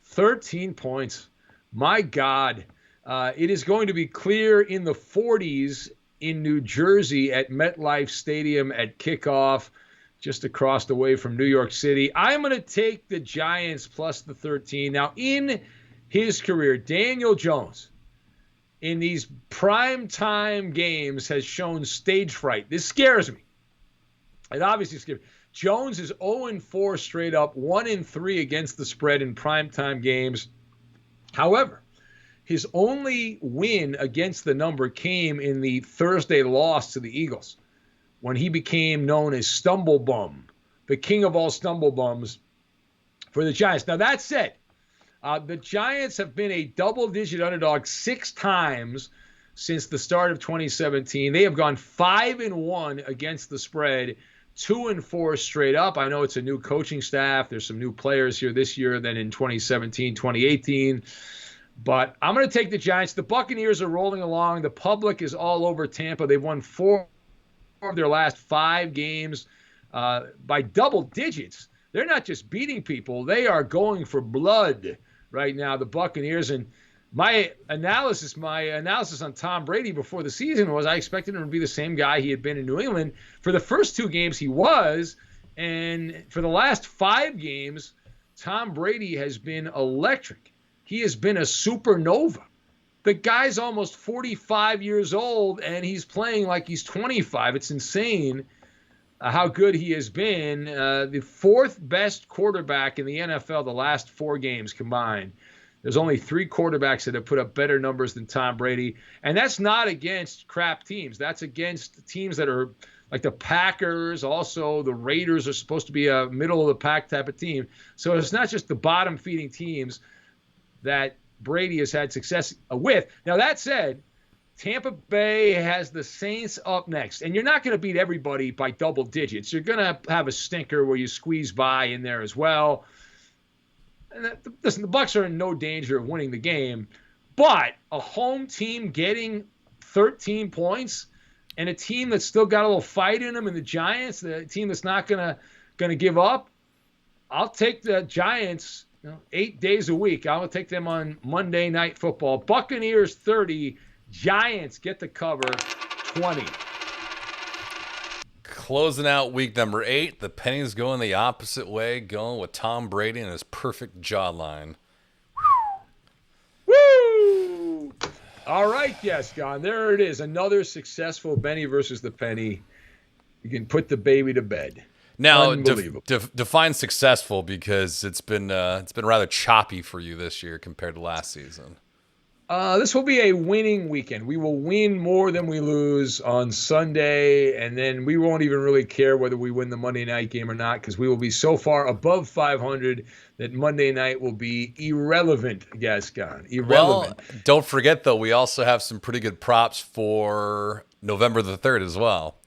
B: 13 points. My God. It is going to be clear in the 40s in New Jersey at MetLife Stadium at kickoff, just across the way from New York City. I'm going to take the Giants plus the 13. Now, in his career, Daniel Jones, in these primetime games, has shown stage fright. This scares me. It obviously scares me. Jones is 0-4 straight up, 1-3 against the spread in primetime games. However, his only win against the number came in the Thursday loss to the Eagles, when he became known as Stumble Bum, the king of all stumble bums for the Giants. Now, that said, the Giants have been a double-digit underdog 6 times since the start of 2017. They have gone 5-1 against the spread, 2-4 straight up. I know it's a new coaching staff. There's some new players here this year than in 2017, 2018. But I'm going to take the Giants. The Buccaneers are rolling along. The public is all over Tampa. They've won 4 of their last 5 games by double digits. They're not just beating people. They are going for blood right now, the Buccaneers. And my analysis on Tom Brady before the season was I expected him to be the same guy he had been in New England. For the first 2 games, he was. And for the last 5 games, Tom Brady has been electric. He has been a supernova. The guy's almost 45 years old, and he's playing like he's 25. It's insane. how good he has been. The fourth best quarterback in the NFL the last 4 games combined. There's only 3 quarterbacks that have put up better numbers than Tom Brady. And that's not against crap teams. That's against teams that are like the Packers. Also, the Raiders are supposed to be a middle-of-the-pack type of team. So it's not just the bottom-feeding teams that Brady has had success with. Now, that said, Tampa Bay has the Saints up next. And you're not going to beat everybody by double digits. You're going to have a stinker where you squeeze by in there as well. Listen, the Bucs are in no danger of winning the game, but a home team getting 13 points and a team that's still got a little fight in them, and the Giants, the team that's not gonna give up, I'll take the Giants. 8 days a week. I'll take them on Monday Night Football. Buccaneers 30, Giants get the cover 20.
A: Closing out week number 8, the pennies going the opposite way, going with Tom Brady and his perfect jawline.
B: Woo! All right, Gascon. There it is. Another successful Benny versus the penny. You can put the baby to bed.
A: Now, define successful, because it's been rather choppy for you this year compared to last season.
B: This will be a winning weekend. We will win more than we lose on Sunday, and then we won't even really care whether we win the Monday night game or not, because we will be so far above 500 that Monday night will be irrelevant, Gascon. Irrelevant.
A: Well, don't forget, though, we also have some pretty good props for November the 3rd as well.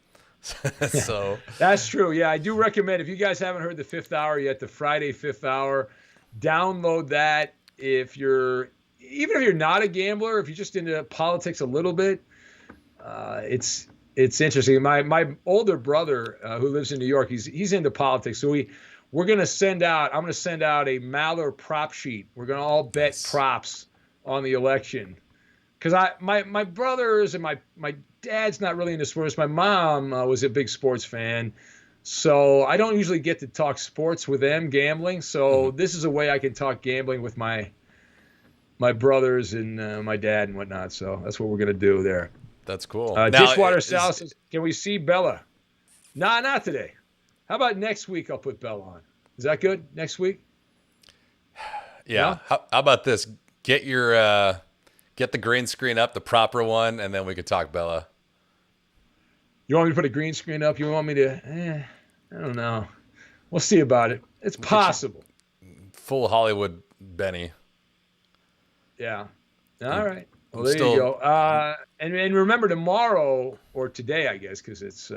A: So
B: that's true. Yeah, I do recommend, if you guys haven't heard the 5th hour yet, the Friday 5th hour, download that. Even if you're not a gambler, if you're just into politics a little bit, it's interesting. My older brother, who lives in New York, he's into politics. So we're gonna send out. I'm gonna send out a Maller prop sheet. We're gonna all bet props on the election, because my brothers and my dad's not really into sports. My mom was a big sports fan. So I don't usually get to talk sports with them gambling. So this is a way I can talk gambling with my brothers and my dad and whatnot. So that's what we're going to do there.
A: That's cool.
B: Dishwater Sal says, can we see Bella? Nah, not today. How about next week? I'll put Bella on. Is that good? Next week?
A: Yeah. No? How about this? Get the green screen up, the proper one, and then we could talk Bella.
B: You want me to put a green screen up? You want me to? I don't know. We'll see about it. It's possible.
A: Full Hollywood Benny.
B: Yeah. All right. Well, there you go. And remember, tomorrow, or today, I guess, because it's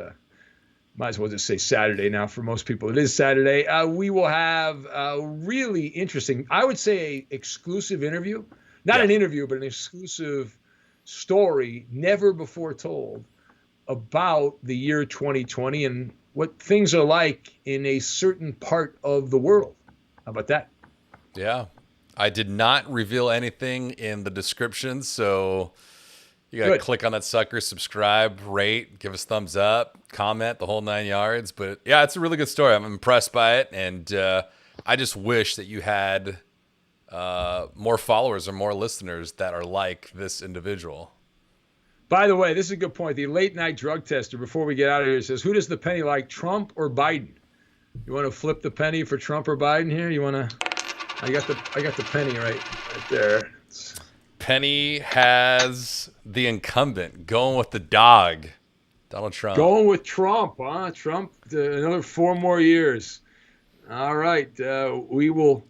B: might as well just say Saturday now for most people. It is Saturday. We will have a really interesting, I would say, exclusive interview. Not an interview, but an exclusive story never before told about the year 2020 and what things are like in a certain part of the world. How about that?
A: Yeah. I did not reveal anything in the description, so you got to click on that sucker, subscribe, rate, give us thumbs up, comment, the whole 9 yards. But yeah, it's a really good story. I'm impressed by it, and I just wish that you had more followers or more listeners that are like this individual.
B: By the way, this is a good point. The late night drug tester, before we get out of here, says, who does the penny like, Trump or Biden? You want to flip the penny for Trump or Biden here? You want to? I got the penny right there.
A: Penny has the incumbent going with the dog, Donald Trump.
B: Going with Trump, huh? Trump, another 4 more years. All right, we will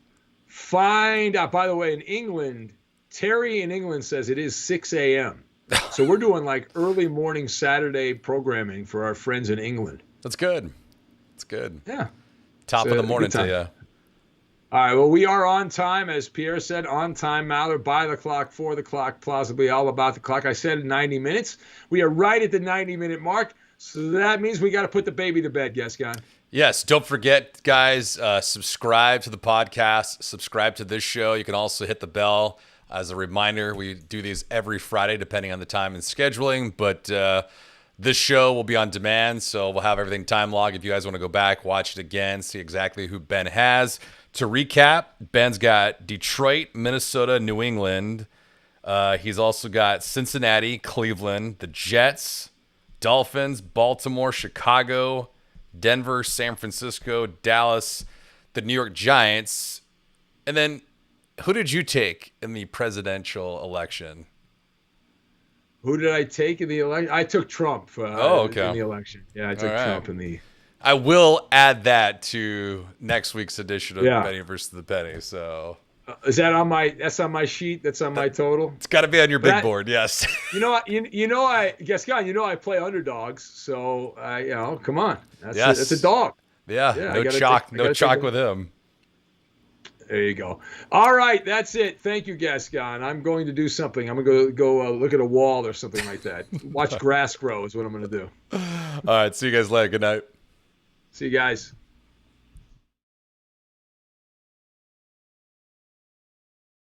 B: find out. By the way, in England, Terry in England says it is 6 a.m. So we're doing like early morning Saturday programming for our friends in England.
A: That's good. That's good.
B: Yeah.
A: Top of the morning to you.
B: All right, well, we are on time, as Pierre said, on time, Maller, by the clock, for the clock, plausibly all about the clock. I said 90 minutes. We are right at the 90-minute mark, so that means we got to put the baby to bed, Gascon.
A: Yes, don't forget, guys, subscribe to the podcast, subscribe to this show. You can also hit the bell. As a reminder, we do these every Friday, depending on the time and scheduling, but this show will be on demand, so we'll have everything time logged. If you guys want to go back, watch it again, see exactly who Ben has. To recap, Ben's got Detroit, Minnesota, New England. He's also got Cincinnati, Cleveland, the Jets, Dolphins, Baltimore, Chicago, Denver, San Francisco, Dallas, the New York Giants. And then who did you take in the presidential election?
B: Who did I take in the election? I took Trump in the election. Yeah, I took Trump in the.
A: I will add that to next week's edition of Benny versus the Penny. So
B: is that on my? That's on my sheet. That's on my total.
A: It's got to be on your big board. Yes.
B: Gascon. I play underdogs. So come on. That's a dog.
A: Yeah. No chalk with him.
B: There you go. All right, that's it. Thank you, Gascon. I'm going to do something. I'm going to go look at a wall or something like that. Watch grass grow is what I'm going to do.
A: All right, see you guys later. Good night.
B: See you guys.